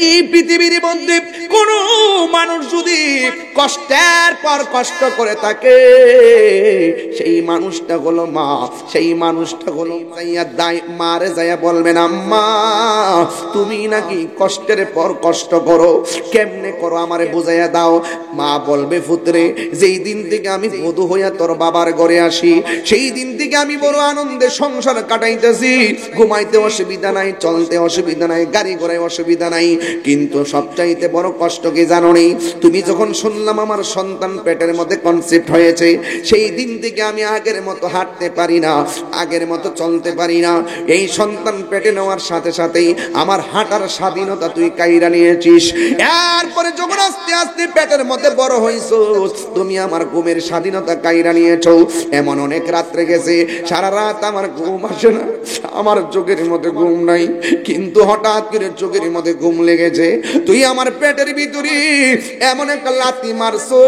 এই পৃথিবীর মধ্যে কোন মানুষ যদি কষ্টের পর কষ্ট করে থাকে, সেই মানুষটা হলো মা। সেই মানুষটা হলো মারে যাইয়া বলবেন, আম্মা তুমি নাকি কষ্টের পর কষ্ট করো, কেমনে করো আমারে বুঝাইয়া দাও। মা বলবে, পুত্রে যেই দিন থেকে আমি বধূ হইয়া তোর বাবার ঘরে আসি, সেই দিন থেকে আমি বড় আনন্দে সংসার কাটাইতেছি। ঘুমাইতে অসুবিধা নাই, চলতে অসুবিধা নাই, গাড়ি ঘোড়ায় অসুবিধা নাই। কিন্তু সবচাইতে বড় কষ্ট কি জানো নি? তুমি যখন শুনলাম আমার সন্তান পেটের মধ্যে কনসেপ্ট হয়েছে, সেই দিন থেকে আমি আগের মতো হাঁটতে পারি না, আগের মতো চলতে পারি না। এই সন্তান পেটে নেওয়ার সাথে সাথেই আমার হাঁটার স্বাধীনতা তুই কাইরা নিয়েছিস। এরপরে যখন আস্তে আস্তে পেটের মধ্যে বড় হইছো, তুমি আমার ঘুমের স্বাধীনতা কাইরা নিয়েছো। এমন অনেক রাত্রে গেছে সারা রাত আমার ঘুম আসে না, আমার চোখের মধ্যে ঘুম নাই, কিন্তু হঠাৎ করে চোখের মধ্যে ঘুম লেগেছে। তুই আমার পেটের ভিতরে এমন একটা লাথি মারছো,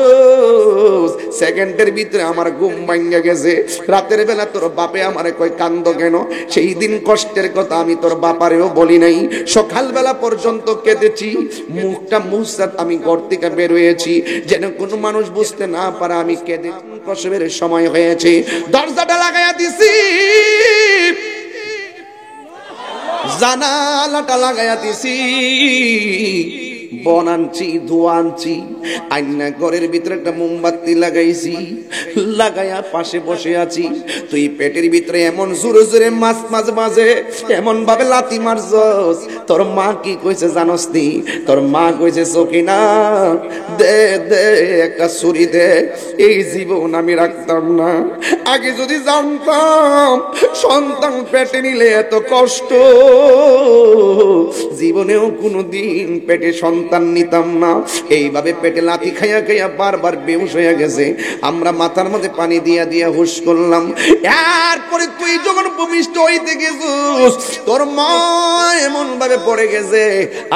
সেকেন্ডের ভিতরে আমার ঘুম ভাঙা গেছে। রাতের বেলা তোর বাপে আমারে কই কান্দ কেন? সেই দিন কষ্টের কথা আমি তোর বাপারেও বলি নাই। সকালবেলা পর্যন্ত কেঁদেছি, মুখটা মুছাত আমি ঘর থেকে বের হয়েছি, যেন কোনো মানুষ বুঝতে না পারে আমি কেঁদে। প্রসবের সময় হয়েছে, দরজাটা লাগাইয়া দিছি, জানালাটা লাগাইয়া দিছি, বন আনছি, ধোয়া আনছি, আইনা ঘরের ভিতরে একটা মোমবাতি লাগাইছি, লাগাইয়া পাশে বসে আছি। তুই পেটের ভিতরে এমন জোরে জোরে মাছ মাঝে এমন ভাবে লাথি মারছস, তোর মা কি কইছে জানোস নি? তোর মা কইছে, সকিনা দে দে একটা ছুরি দে, এই জীবন আমি রাখতাম না। আগে যদি জানতাম সন্তান পেটে নিলে এত কষ্ট, জীবনেও কোনোদিন পেটে সন্তান নিতাম না। এইভাবে পেটে লাথি খাইয়া খাইয়া বারবার বেহুশ হয়ে গেছে। আমরা মাথার মধ্যে পানি দিয়া দিয়া হুশ করলাম। এরপরে তুই যখন ভূমিষ্ঠ হইতে গেছিস, তোর মা এমন ভাবে পড়ে গেছে,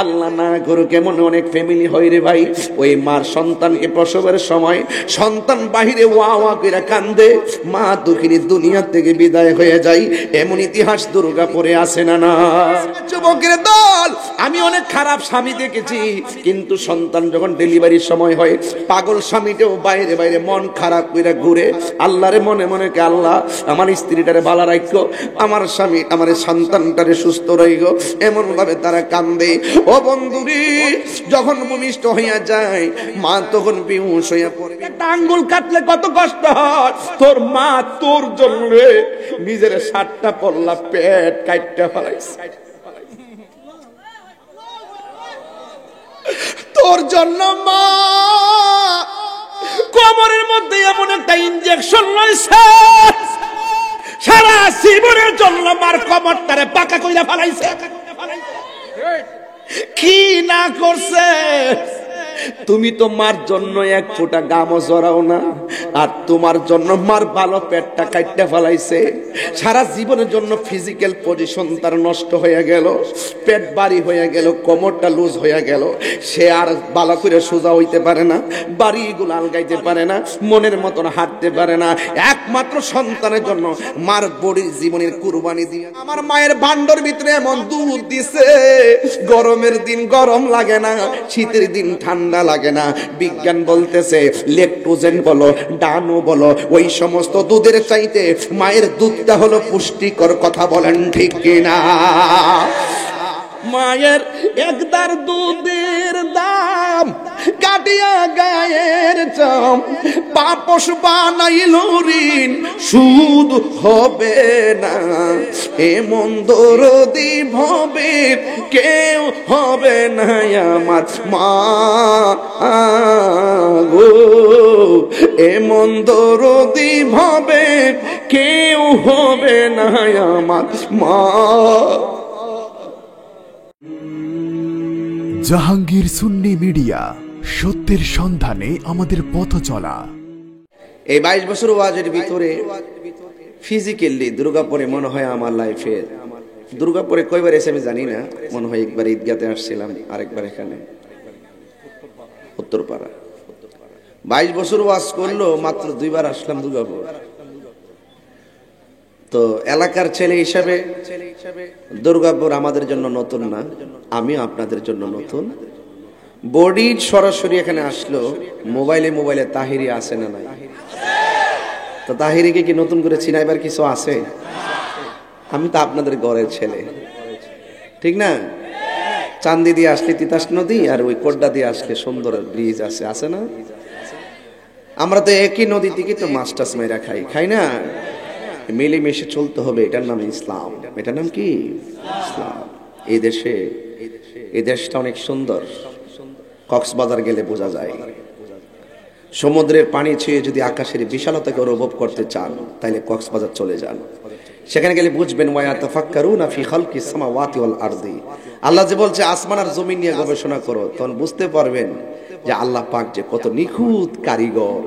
আল্লাহ না করুক এমন অনেক ফ্যামিলি হয় রে ভাই। ওই মার সন্তানকে প্রসবের সময় সন্তান বাহিরে ওয়া ওয়া করে কান্দে, মা দুঃখিনী দুনিয়া থেকে বিদায় হয়ে যায়। এমন ইতিহাস দুর্গাপুরে আসে না? না যুবকের দল, আমি অনেক খারাপ স্বামী দেখেছি, কিন্তু সন্তান যখন ডেলিভারির সময় হয়, পাগল স্বামীটাও বাইরে বাইরে মন খারাপ করে ঘুরে, আল্লাহরে মনে মনে কে আল্লাহ আমার স্ত্রীটারে ভালো রাখো, আমার স্বামী আমার সন্তানটারে সুস্থ রাখো, এমন ভাবে তারা কান্দে। ও বন্ধুরি, যখন ভূমিষ্ঠ হইয়া যায় মা তখন বেহুশ হইয়া পড়ে। একটা আঙ্গুল কাটলে কত কষ্ট হয়, তোর মা তোর জন্য নিজের 7টা পল্লা পেট কাটতে ফেলাইছে, তোর জন্য মা কোমরের মধ্যে এমন একটা ইনজেকশন লইছে, সারা জীবনের জন্য মার কোমরটারে পাকা কইরা ফেলাইছে। কি না করছে? তুমি তো মার জন্য এক ফোঁটা গামও জড়াও না, আর তোমার জন্য মার ভালো পেটটা কাটতে ফেলাইছে। সারা জীবনের জন্য ফিজিক্যাল পজিশন তার নষ্ট হয়ে গেল, পেট বাড়ি হয়ে গেল, কোমরটা লুজ হয়ে গেল, সে আর ভালো করে সোজা হইতে পারে না, বাড়িগুলো আলগাইতে পারে না, মনের মতন হাঁটতে পারে না। একমাত্র সন্তানের জন্য মার বড়ি জীবনের কুরবানি দিয়ে আমার মায়ের ভান্ডার ভিতরে এমন দুধ দিছে, গরমের দিন গরম লাগে না, শীতের দিন ঠান্ডা লাগে না। বিজ্ঞান বলতেছে ল্যাকটোজেন বলো, ডানো বলো, ওই সমস্ত দুধের চাইতে মায়ের দুধটা হলো পুষ্টিকর। কথা বলেন ঠিক কিনা? মায়ের একদার দুধের দাম কাটিয়া গায়ের চাম, পাপস বানাইল ঋণ সুদ হবে না, এমন দরদি ভবে কেউ হবে না আমার মা গো, এমন দরদি ভবে কেউ হবে না আমার মা। জাহাঙ্গীর সুন্নি মিডিয়া, সত্যের সন্ধানে আমাদের পথ চলা। এই 22 বছর ওয়াজের ভিতরে ফিজিক্যালি দুর্গাপুরে মনে হয় আমার লাইফের, দুর্গাপুরে কয়বার এসে আমি জানি না, মনে হয় একবার ঈদগাতে আসছিলাম, আরেকবার এখানে উত্তরপাড়া। 22 বছর ওয়াজ করলো, মাত্র 2বার আসলাম দুর্গাপুর। তো এলাকার ছেলে হিসাবে দুর্গাপুর আমাদের জন্য নতুন না, আমিও আপনাদের জন্য নতুন। বডি সরাসরি এখানে আসলো, মোবাইলে তাহিরি আছে না নাই? তো তাহিরিকে কি নতুন করে চিনাইবার কিছু আছে? আমি তো আপনাদের ঘরের ছেলে, ঠিক না? চান্দি দিয়ে আসলে তিতাস নদী, আর ওই কোড্ডা দিয়ে আসলে সুন্দর ব্রিজ আছে, আছে না? আমরা তো একই নদী থেকে তো মাছ টাছ মেরা খাই না? মিলেমিশে চলতে হবে, এটার নাম ইসলাম। এটার নাম কি? ইসলাম। এই দেশটা অনেক সুন্দর, কক্সবাজার গেলে বোঝা যায়। সমুদ্রের পানি ছুঁয়ে যদি আকাশের বিশালতাকে অনুভব করতে চান, তাহলে কক্সবাজার চলে যান। সেখানে গেলে বুঝবেন ওয়ায়াতাফাক্কারুনা ফি খালকিস সামাওয়াতি ওয়াল আরদি। আল্লাহ যে বলছে আসমান আর জমিন নিয়ে গবেষণা করো, তখন বুঝতে পারবেন যে আল্লাহ পাক যে কত নিখুঁত কারিগর।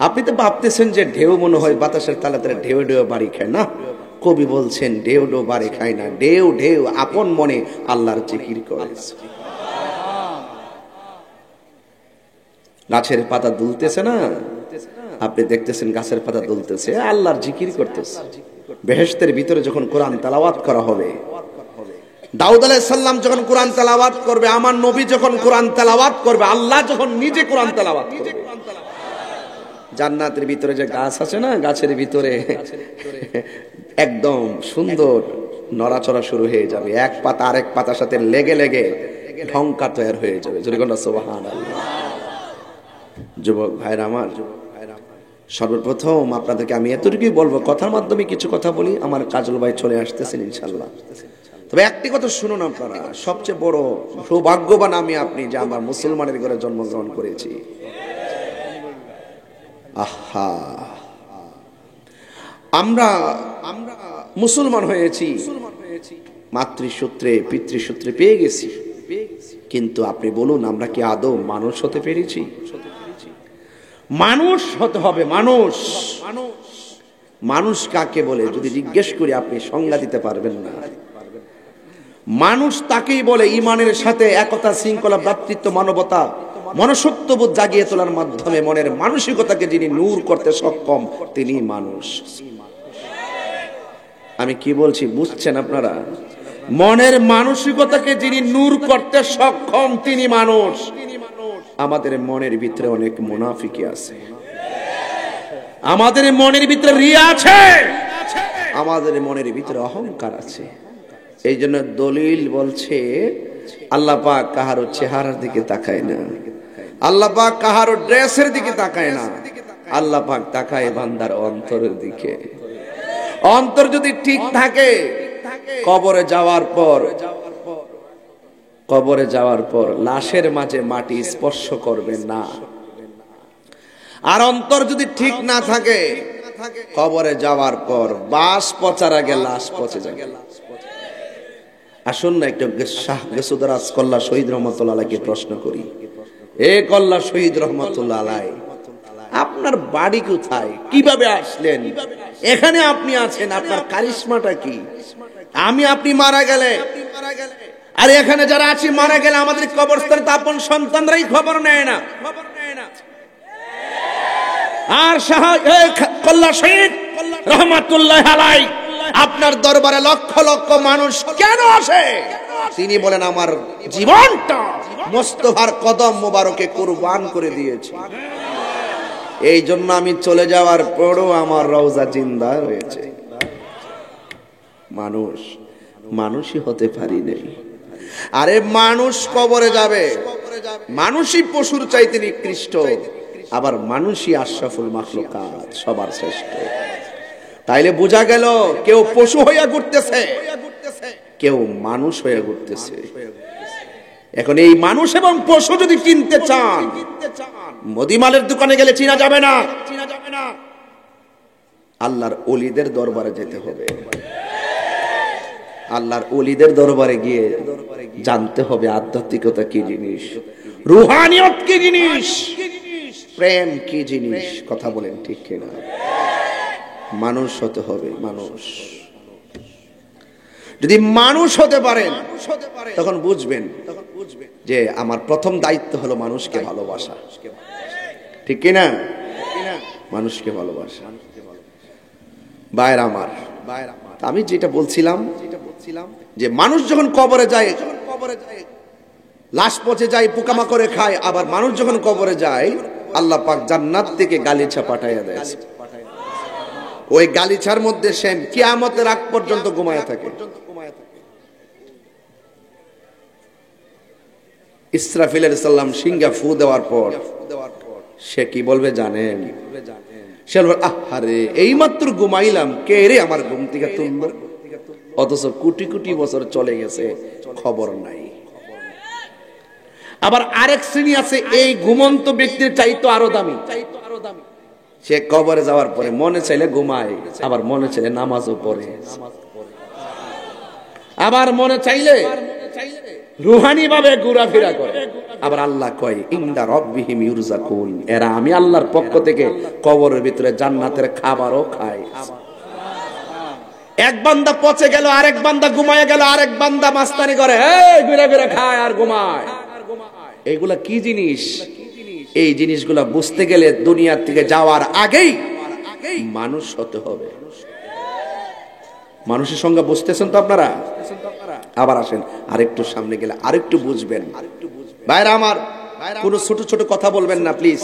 আপনি তো ভাবতেছেন যে ঢেউ মনে হয় বাতাসের তালে তালে ঢেউ ঢেউ বাড়ি খায় না। কবি বলছেন ঢেউ ঢেউ বাড়ি খায় না, ঢেউ ঢেউ আপন মনে আল্লাহর জিকির করে। গাছের পাতা দুলতেছে না, আপনি দেখতেছেন গাছের পাতা দুলতেছে, আল্লাহর জিকির করতেছে। বেহেশতের ভিতরে যখন কোরআন তেলাওয়াত করা হবে, দাউদ আলাইহিস সালাম যখন কোরআন তেলাওয়াত করবে, আমার নবী যখন কোরআন তেলাওয়াত করবে, আল্লাহ যখন নিজে কোরআন তেলাওয়াত করবে, জান্নাতের ভিতরে যে গাছ আছে না, গাছের ভিতরে একদম সুন্দর নড়াচড়া শুরু হয়ে যাবে, এক পাতা আরেক পাতার সাথে লেগে লেগে ঢংকা তৈরি হয়ে যাবে। জোরে বলুন সুবহানাল্লাহ। যুবক ভাইরা আমার, সর্বপ্রথম আপনাদেরকে আমি এতটুকুই বলবো, কথার মাধ্যমে কিছু কথা বলি। আমার কাজল ভাই চলে আসতেছেন ইনশাআল্লাহ। তবে একটি কথা শুনুন আপনারা, সবচেয়ে বড় সৌভাগ্যবান আমি আপনি যে আমরা মুসলমানের ঘরে জন্মগ্রহণ করেছি। আহা, আমরা মুসলমান হয়েছি, মাতৃসূত্রে পিতৃসূত্রে পেয়ে গেছি, কিন্তু আপনি বলুন আমরা কি আদৌ মানুষ হতে পেরেছি? মানুষ হতে হবে। মানুষ কাকে বলে যদি জিজ্ঞেস করি, আপনি সংজ্ঞা দিতে পারবেন না। মানুষ তাকেই বলে ঈমানের সাথে একতা, শৃঙ্খলা, ভ্রাতৃত্ব, মানবতা, মনুষ্যত্ববোধ জাগিয়ে তোলার মাধ্যমে মনের মানসিকতাকে যিনি নূর করতে সক্ষম, তিনি মানুষ। আমি কি বলছি বুঝছেন আপনারা? মনের মানসিকতাকে যিনি নূর করতে সক্ষম, তিনি মানুষ। আমাদের মনের ভিতরে অনেক মুনাফিকি আছে, আমাদের মনের ভিতরে রিয়া আছে, আমাদের মনের ভিতরে অহংকার আছে। এই জন্য দলিল বলছে আল্লাহ পাক কাহারো চেহারার দিকে তাকায় না, আল্লাহ পাক কাহারো ড্রেসের দিকে তাকায় না, আল্লাহ পাক তাকায় বান্দার অন্তরের দিকে। অন্তর যদি ঠিক থাকে, কবরে যাওয়ার পর লাশের মাঝে মাটি স্পর্শ করবে না। আর অন্তর যদি ঠিক না থাকে, কবরে যাওয়ার পর বাস পচার আগে লাশ পচে যাবে। আসুন না একটু শাহ গেসুদারাজ কল্লা শহীদ রহমতুল্লাহ আলাইকে প্রশ্ন করি। এ কল্লা শহীদ রহমতুল্লাহ আলাই, আপনার বাড়ি কোথায়? কিভাবে আসলেন এখানে? আপনি আছেন, আপনার কারিশমাটা কি? আপনি মারা গেলে, আর এখানে যারা আছি মারা গেলে, আমাদের কবরস্থানে তো আপন সন্তানরাই খবর নেয় না। আর শাহ কল্লা শহীদ রহমতুল্লাহ আলাই আপনার দরবারে লক্ষ লক্ষ মানুষ কেন আসে? তিনি বলেন আমার জীবনটা মোস্তফার কদম মোবারকে কুরবান করে দিয়েছি। এই জন্য আমি চলে যাওয়ার পরও আমার রওজা জিন্দা রয়েছে। মানুষই হতে পারি নাই। আরে মানুষ কবরে যাবে, মানুষই পশুর চাইতে নিকৃষ্ট, আবার মানুষই আশরাফুল মাখলুকাত, সবার শ্রেষ্ঠ। তাইলে বোঝা গেল কেউ পশু হইয়া ঘুরতেছে, কেউ মানুষ হইয়া ঘুরতেছে। এখন এই মানুষ এবং পশু যদি চিনতে চান, মুদিমালের দোকানে গেলে চিনা যাবে না, আল্লাহর ওলিদের দরবারে যেতে হবে। আল্লাহর ওলিদের দরবারে গিয়ে জানতে হবে আধ্যাত্মিকতা কি জিনিস, রুহানিয়ত কি জিনিস, প্রেম কি জিনিস। কথা বলেন ঠিক কিনা? মানুষ হতে হবে। মানুষ যদি মানুষ হতে পারেন, তখন বুঝবেন যে আমার প্রথম দায়িত্ব হলো মানুষকে ভালোবাসা। ঠিক কিনা? মানুষকে ভালোবাসা। ভাইরা আমার, আমি যেটা বলছিলাম যে মানুষ যখন কবরে যায়, লাশ পচে যায়, পোকামাকড়ে খায়, আবার মানুষ যখন কবরে যায় আল্লাহ পাক জান্নাত থেকে গালিচা পাঠাইয়া দেয়। ওই গালিচার মধ্যে সে কিয়ামতের আগ পর্যন্ত ঘুমায় থাকে। ইসরাফিল আলাইহিস সালাম সিংহা ফু দেওয়ার পর সে কি বলবে জানেন? সে বলবে, আহারে এইমাত্র ঘুমাইলাম, কে রে আমার ঘুম থেকে তুললো? অথচ কোটি কোটি বছর চলে গেছে, খবর নাই। আবার আরেক শ্রেণী আছে, এই ঘুমন্ত ব্যক্তির চাইতো আরো দামি। সে কবরে যাওয়ার পরে মনে চাইলে ঘুমায়, আবার মনে চাইলে নামাজও পড়ে, আবার মনে চাইলে রুহানি ভাবে ঘোরাফেরা করে। আবার আল্লাহ কয়, ইনদা রাব্বিহিম ইউরজাকুন, এরা আমি আল্লাহর পক্ষ থেকে কবরের ভিতরে জান্নাতের খাবারও খায়। এক বান্দা পচে গেল, আরেক বান্দা ঘুমায় গেল, আরেক বান্দা মাস্তানি করে, এই ঘুরে ঘুরে খায় আর ঘুমায়। এইগুলা কি জিনিস? এই জিনিসগুলা বুঝতে গেলে দুনিয়ার থেকে যাওয়ার আগেই মানুষ হতে হবে। মানুষের সঙ্গে বুঝতেছেন তো আপনারা? আবার আসেন আরেকটু সামনে গেলে আরেকটু বুঝবেন। ভাইরা আমার, কোন ছোট ছোট কথা বলবেন না প্লিজ,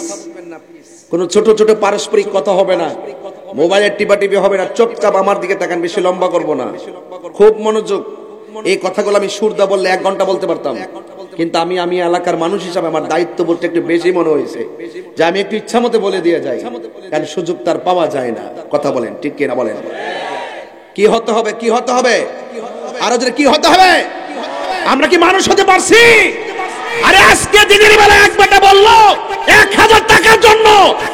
কোন ছোট ছোট পারস্পরিক কথা হবে না, মোবাইলের টিপাটিপি হবে না, চুপচাপ আমার দিকে তাকান, বেশি লম্বা করব না, খুব মনোযোগ। এই কথাগুলো আমি সুরদা বললে 1 ঘন্টা বলতে পারতাম, কিন্তু আমি এলাকার মানুষ হিসাবে আমার দায়িত্ব বলতে একটু বেশি মনে হয়েছে যে আমি একটু ইচ্ছা মতো বলে দিয়ে যাই, কারণ সুযোগ তার পাওয়া যায় না। কথা বলেন ঠিক কিনা বলেন? কি হতে হবে? কি হতে হবে? আরো জোরে কি হতে হবে? আমরা কি মানুষ হতে পারছি? আরে আজকে দিনের বেলা এক বেটা বললো 1000 টাকার জন্য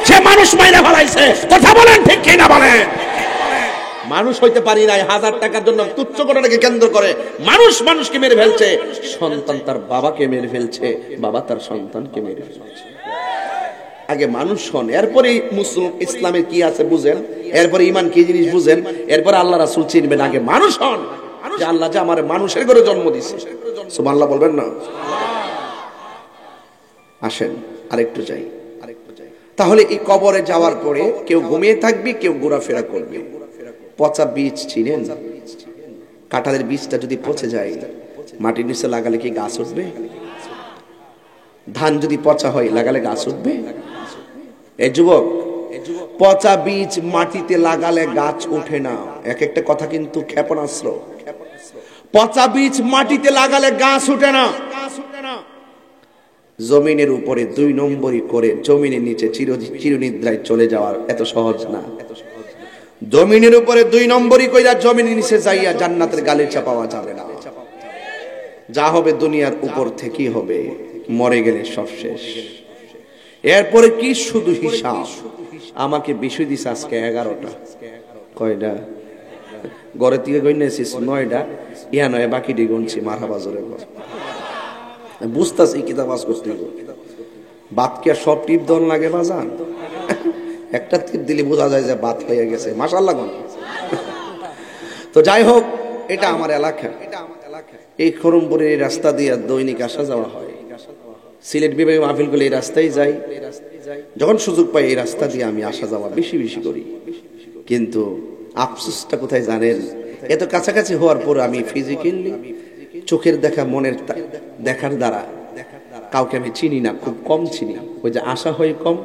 সে মানুষ মাইরা ফেলাইছে। কথা বলেন ঠিক কিনা বলেন? মানুষ হইতে পারি নাই, 1000 টাকার জন্য তুচ্ছ ঘটনাকে কেন্দ্র করে মানুষ মানুষকে মেরে ফেলছে, সন্তান তার বাবাকে মেরে ফেলছে, বাবা তার সন্তানকে মেরে ফেলছে। আগে মানুষ হন, এরপরে মুসলিম ইসলামে কি আছে বুঝেন, এরপরে ঈমান কি জিনিস বুঝেন, এরপরে আল্লাহ রাসূল চিনবেন। আগে মানুষ হন, যে আল্লাহ যে আমার মানুষের ঘরে জন্ম দিয়েছে। সুবহানাল্লাহ বলবেন না? আসেন আরেকটু যাই। তাহলে এই কবরে যাওয়ার পরে কেউ ঘুমিয়ে থাকবে, কেউ ঘোরাফেরা করবে। পচা বীজ চিনেন? কাঁঠালের বীজটা যদি পচে যায়, মাটির নিচে লাগালে কি গাছ উঠবে? ধান যদি পচা হয় লাগালে গাছ উঠবে? এই যুবক, পচা বীজ মাটিতে লাগালে গাছ ওঠে না। এক একটা কথা কিন্তু ক্ষেপণাস্ত্র। পচা বীজ মাটিতে লাগালে গাছ ওঠে না। জমিনের উপরে 2 নম্বরই করে জমিনের নিচে চিরনিদ্রায় চলে যাওয়ার এত সহজ না। জমিনের উপরে 2 নম্বরই কইরা জমিনের নিচে যাইয়া জান্নাতের গালিচা পাওয়া যাবে না। যা হবে দুনিয়ার উপর থেকেই হবে, মরে গেলে সব শেষ। এরপরে কি শুধু হিসাব। আমাকে বিষয় দিছে আজকে 11টা। কয়টা? ঘরে থেকে গইনেছিস 9টা, ইয়া নয় বাকিটি গুনছি। মারহাবা জোরে বল। বুঝতাছি কিতাব বাস করতে বাত কি আর সব টিপ দন লাগে বাজান? একটা টিপ দিলে বোঝা যায় যে বাত হয়ে গেছে। মাশাআল্লাহ। তো যাই হোক, এটা আমার এলাকা। এই খরমপুরের এই রাস্তা দিয়ে দৈনিক আসা যাওয়া হয়। সিলেট বিভাগে মাহফিল গুলো এই রাস্তায় যাই। যখন সুযোগ পাই এই রাস্তা দিয়ে আমি আসা যাওয়া বেশি বেশি করি। কিন্তু আফসোসটা কোথায় জানেন? এত কাছাকাছি হওয়ার পর আমি ফিজিক্যালি চোখের দেখা, মনের দেখার দ্বারা কাউকে আমি চিনি না, খুব কম চিনি। ওই যে আসা হয় কম।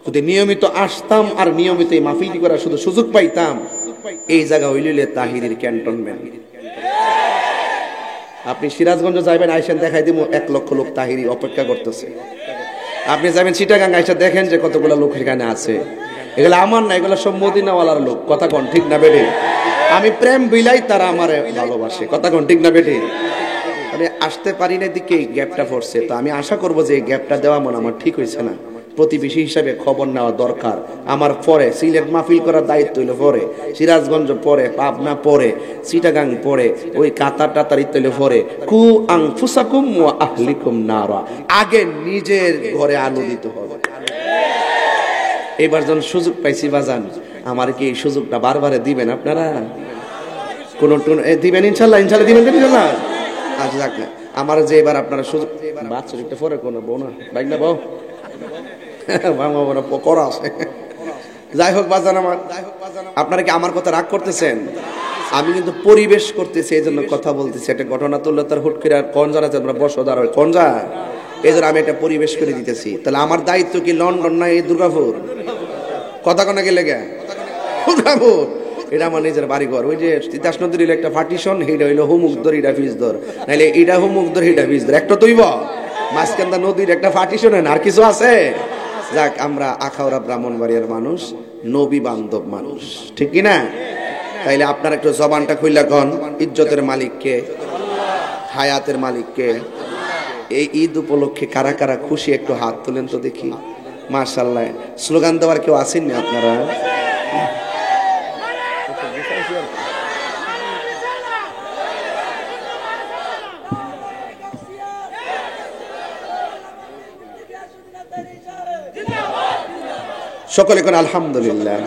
যদি নিয়মিত আসতাম আর নিয়মিত এই মাহফিলটি করার শুধু সুযোগ পাইতাম, এই জায়গা হইলে তাহিরির ক্যান্টনমেন্ট। আপনি সিরাজগঞ্জ যাবেন, আইসেন দেখাই দিব 1 লক্ষ লোক তাহিরি অপেক্ষা করতেছে। আপনি যাবেন চিটাগাং, আইসা দেখেন যে কতগুলো লোক এখানে আছে। এগুলো আমার না, এগুলো সব মদিনাওয়ালার লোক। কথা কোন ঠিক না বেটি? আমি প্রেম বিলাই, তারা আমারে ভালোবাসে। কথা কোন ঠিক না বেটি? আমি আসতে পারি না দিকে গ্যাপটা পড়ছে। তো আমি আশা করব যে এই গ্যাপটা দেওয়া মনে আমার ঠিক হয়েছে না। প্রতিবেশী হিসাবে খবর নেওয়া দরকার আমার। পরে সিলেট মাহফিল করার দায়িত্ব হইলো পরে, সিরাজগঞ্জ পরে, পাবনা পরে, চিটাগাং পরে, ওই কাতার টাতার ইত্যাদি পরে। কু আনফুসাকুম ওয়া আহলিকুম নারা। আগে নিজের ঘরে আলো দিতে হবে। এবার যখন সুযোগ পাইছি বাজান, আমার কি এই সুযোগটা বারবার দিবেন আপনারা? কোন দিবেন? ইনশাল্লাহ ইনশাল্লাহ দিবেন। ইনশাল্লাহ। আচ্ছা যাক, আমার যে এবার আপনারা সুযোগ, বাচ্চাটা পরে কোনো বউ না বাইক না বউ করা আছে। যাই হোক বাজান আমার, আপনারা কি আমার কথা রাগ করতেছেন? আমি কিন্তু পরিবেশ করতেছি, এই জন্য কথা বলতেছি। একটা ঘটনা তুললে তার হুট করে আর কোন জানাতে আমরা বসো দাঁড়ায় কোন যা, এই জন্য আমি একটা পরিবেশ করে দিতেছি। তাহলে আমার দায়িত্ব কি লন্ডন না এই দুর্গাপুর? কথা কোনা গেলে গে দুর্গাপুর, এটা আমার নিজের বাড়িঘর। ওই যে তিতাস নদীর একটা পার্টিশন, এইটা হইলো হুমুক দর, এটা ফিস দর, নাইলে এটা হুমুক দর, এটা ফিস দর, একটা তৈব মাঝখানটা নদীর একটা পার্টিশন, আর কিছু আছে? যাক, আমরা আখাউড়া ব্রাহ্মণবাড়িয়ার মানুষ, নবী বান্ধব মানুষ, ঠিক কি না? তাইলে আপনার একটু জবানটা খুইলা কন, ইজ্জতের মালিককে, হায়াতের মালিককে। এই ঈদ উপলক্ষে কারা কারা খুশি একটু হাত তুলেন তো দেখি। মাশাআল্লাহ, স্লোগান দেওয়ার কেউ আসেননি আপনারা? সকলে কোন আলহামদুলিল্লাহ।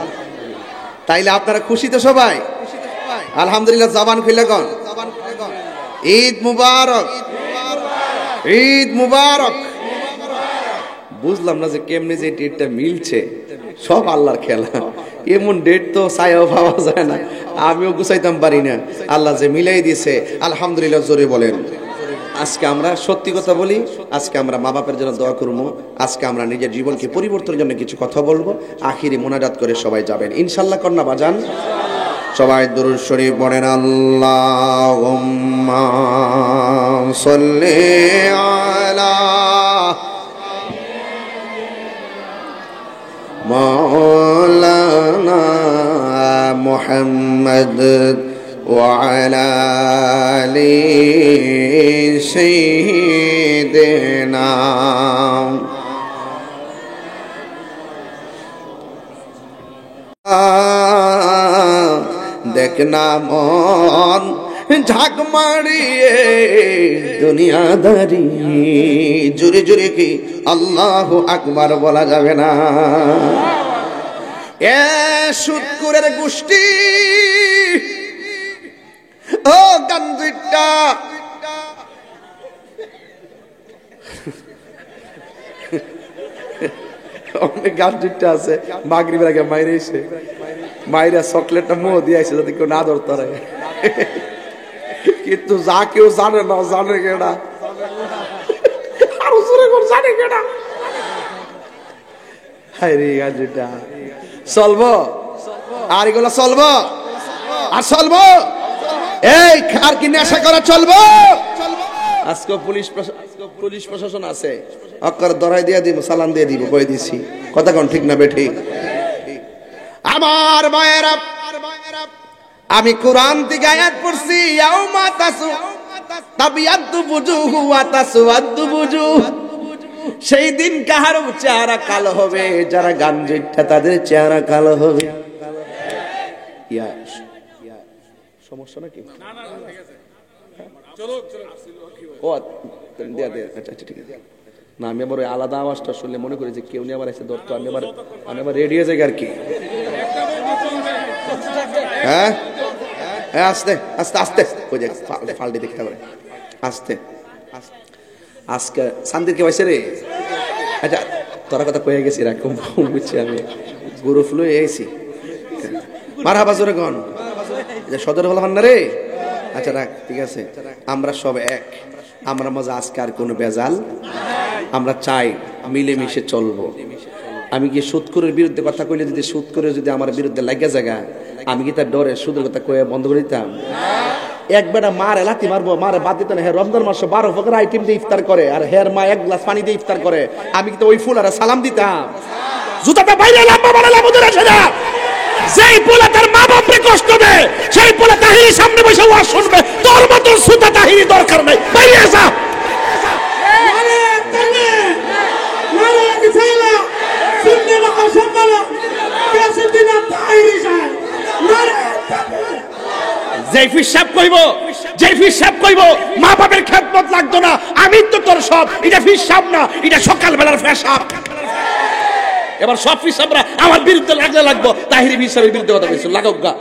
তাইলে আপনারা খুশি তো সবাই? আলহামদুলিল্লাহ, জবান খুলে কোন ঈদ মুবারক, ঈদ মুবারক। বুঝলাম না যে কেমনে যে ডেটটা মিলছে, সব আল্লাহর খেলা। এমন ডেট তো ছায়াও পাওয়া যায় না, আমিও গুছাইতাম পারি না। আল্লাহ যে মিলাই দিয়েছে, আলহামদুলিল্লাহ জোরে বলেন। আজকে আমরা সত্যি কথা বলি, আজকে আমরা মা বাপের জন্য দোয়া করবো, আজকে আমরা নিজের জীবনকে পরিবর্তনের জন্য কিছু কথা বলবো। আখিরি মোনাজাত করে সবাই যাবেন ইনশাল্লাহ। কন্যা বাজান সবাই দুরূদ শরীফ পড়েন। আল্লাহুম্মা সাল্লি আলা মাওলানা মুহাম্মদ ওয়া আলা আলি সাইয়্যিদিনা। দেখনা মন ঝাঁক মারিয়ে দুনিয়াদারি, জুড়ে জুড়ে কি আল্লাহু আকবার বলা যাবে না? এ সুদকুরের গোষ্ঠী, ও গান্ধীটা, অনেক গান্ধীটা আছে। মাগরিবের আগে মাইরে এসে মাইরা চকলেটটা মুহ দিয়ে আইছে যাতে কেউ না ধরতে পারে, কিন্তু যা কেউ জানে না, জানে কেনা আরো জোরে করে জানে কেনা। হায় রে গান্ধীটা, চলবো আর এগুলো চলবো আর চলবো, এই আর কি নেশা করা চলবো? আজকে পুলিশ প্রশাসন আছে, অক্কর ধরাই দিয়ে দিব, সালান দিয়ে দিব, কই দিছি। কথা কোন ঠিক না বেঠিক? আমার মায়েরা, আমি কোরআন থেকে আয়াত পড়ছি, ইয়াউমা তাবিয়াদ্দু বুজুহু ওয়া তাসওয়াদ্দু বুজুহ। সেই দিন কাহার চেহারা কালো হবে, যারা গাঞ্জিটা তাদের চেহারা কালো হবে। ইয়া সমস্যা নাকি? ও আচ্ছা ঠিক আছে। না, আমি আবার আলাদা আওয়াজটা শুনলে মনে করি যে কেউ নিয়ে আবার এসে ধরতো, আমি আবার রেডি হয়ে যাই আর কি। হ্যাঁ আস্তে আস্তে আস্তে ওই যে ফাল্টি দেখতে পারে, আস্তে আজকে শান্তির কে পাইছে রে? আচ্ছা, তোরা কথা কয়ে গেছি, রাখুন বুঝছি, আমি গরু ফুলো এসেছি। মারহাবা জোরে গন, সদর হল না রে। আচ্ছা রাখ, ঠিক আছে। আমরা সব এক, আমরা মজা আজকে আর কোনো বেজাল, আমরা চাই মিলেমিশে চলবো। আমি কি সুদখোরের বিরুদ্ধে কথা কইলে যদি সুদখোরের যদি আমার বিরুদ্ধে লাগিয়া জায়গা, আমি কি তার ডরে সুদের কথা কয়ে বন্ধ করে দিতাম? এক বেটা মারে লাথি মারবো, মারে বাদ দিত না। হ্যাঁ, রমজান মাসে 12 প্রকার আইটেম দিয়ে ইফতার করে, আর হের মা 1 গ্লাস পানি দিয়ে ইফতার করে। আমি কি তো ওই ফুল আর সালাম দিতাম? জুতাটা বাইরে লাম্বা বানালা বুঝে আসে না। যেই পোলা তার মা বাপরে কষ্ট দেয়, সেই পোলা তাহিরি সামনে বসে ওয়াজ শুনবে। তোর মতো সুতা তাহিরি দরকার নাই, বাইরে আসা। মা বাপের খেদমত লাগতো না, আমি তো তোর সব। এটা ফিসাব না, এটা সকালবেলার ফেসাব। এবার সব ফিসাবরা আমার বিরুদ্ধে লাগবো। তাহিরি ফিসাবের বিরুদ্ধে কথা বলছো, লাগাও গা।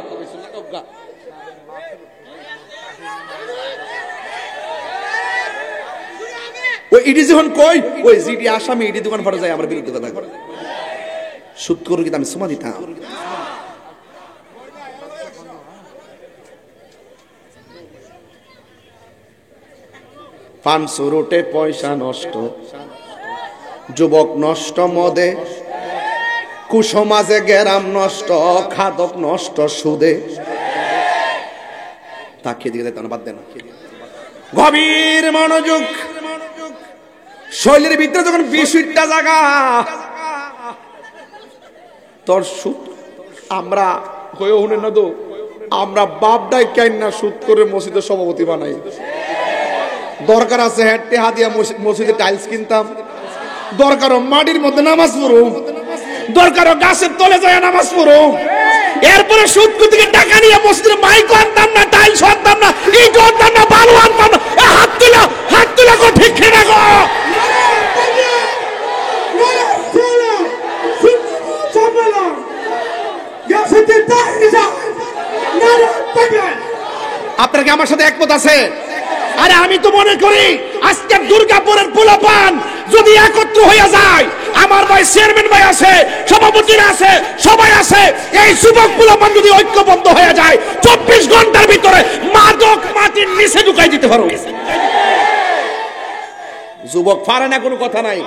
ওই ইডি যখন কই, ওই জিডি আসামি ইডি দোকান পড়ে যায় আমার বিরুদ্ধে কথা কয়। সুদ করে কিন্তু আমি সুমা দিতাম। পান সুরুটে পয়সা নষ্ট, যুবক নষ্ট মদে, কুসমাজে গেরাম নষ্ট, খাদক নষ্ট সুদে। তাকিয়ে দিকে দেন, বাদ দেন। গভীর মনোযোগ। শৈলের ভিতরে যখন 20টা জায়গা তোর সুদ, আমরা হয়ে উঠে না তো, আমরা বাপটাই কেন না সুদ করে মসজিদের সভাপতি বানাই। দরকার আছে হেঁটে হাতিয়া মসজিদে টাইলস কিনতাম, দরকারও মাটির মধ্যে নামাজ পড়ুম, দরকারও গাছের তলে যায় নামাজ পড়ুম। এরপরে সুদ থেকে টাকা নিয়ে মসজিদের মাইক আনতাম না, টাইলস আনতাম না, ইট আনতাম না, বালু আনতাম না। হাত তুলা গো, ঠিক খেয়ে গো। আপনার কি আমার সাথে একমত আছে? আরে আমি তো মনে করি আজকে দুর্গাপুরের পোলাপান যদি একত্র হয়ে যায়, আমার ভাই চেয়ারম্যান ভাই আছে, সভাপতিরা আছে, সবাই আছে, এই যুবক পোলাপান যদি ঐক্যবদ্ধ হয়ে যায় 24 ঘন্টার ভিতরে মাদক মাটির নিচে ঢুকাই দিতে পারো। যুবক পারে না, কোনো কথা নাই।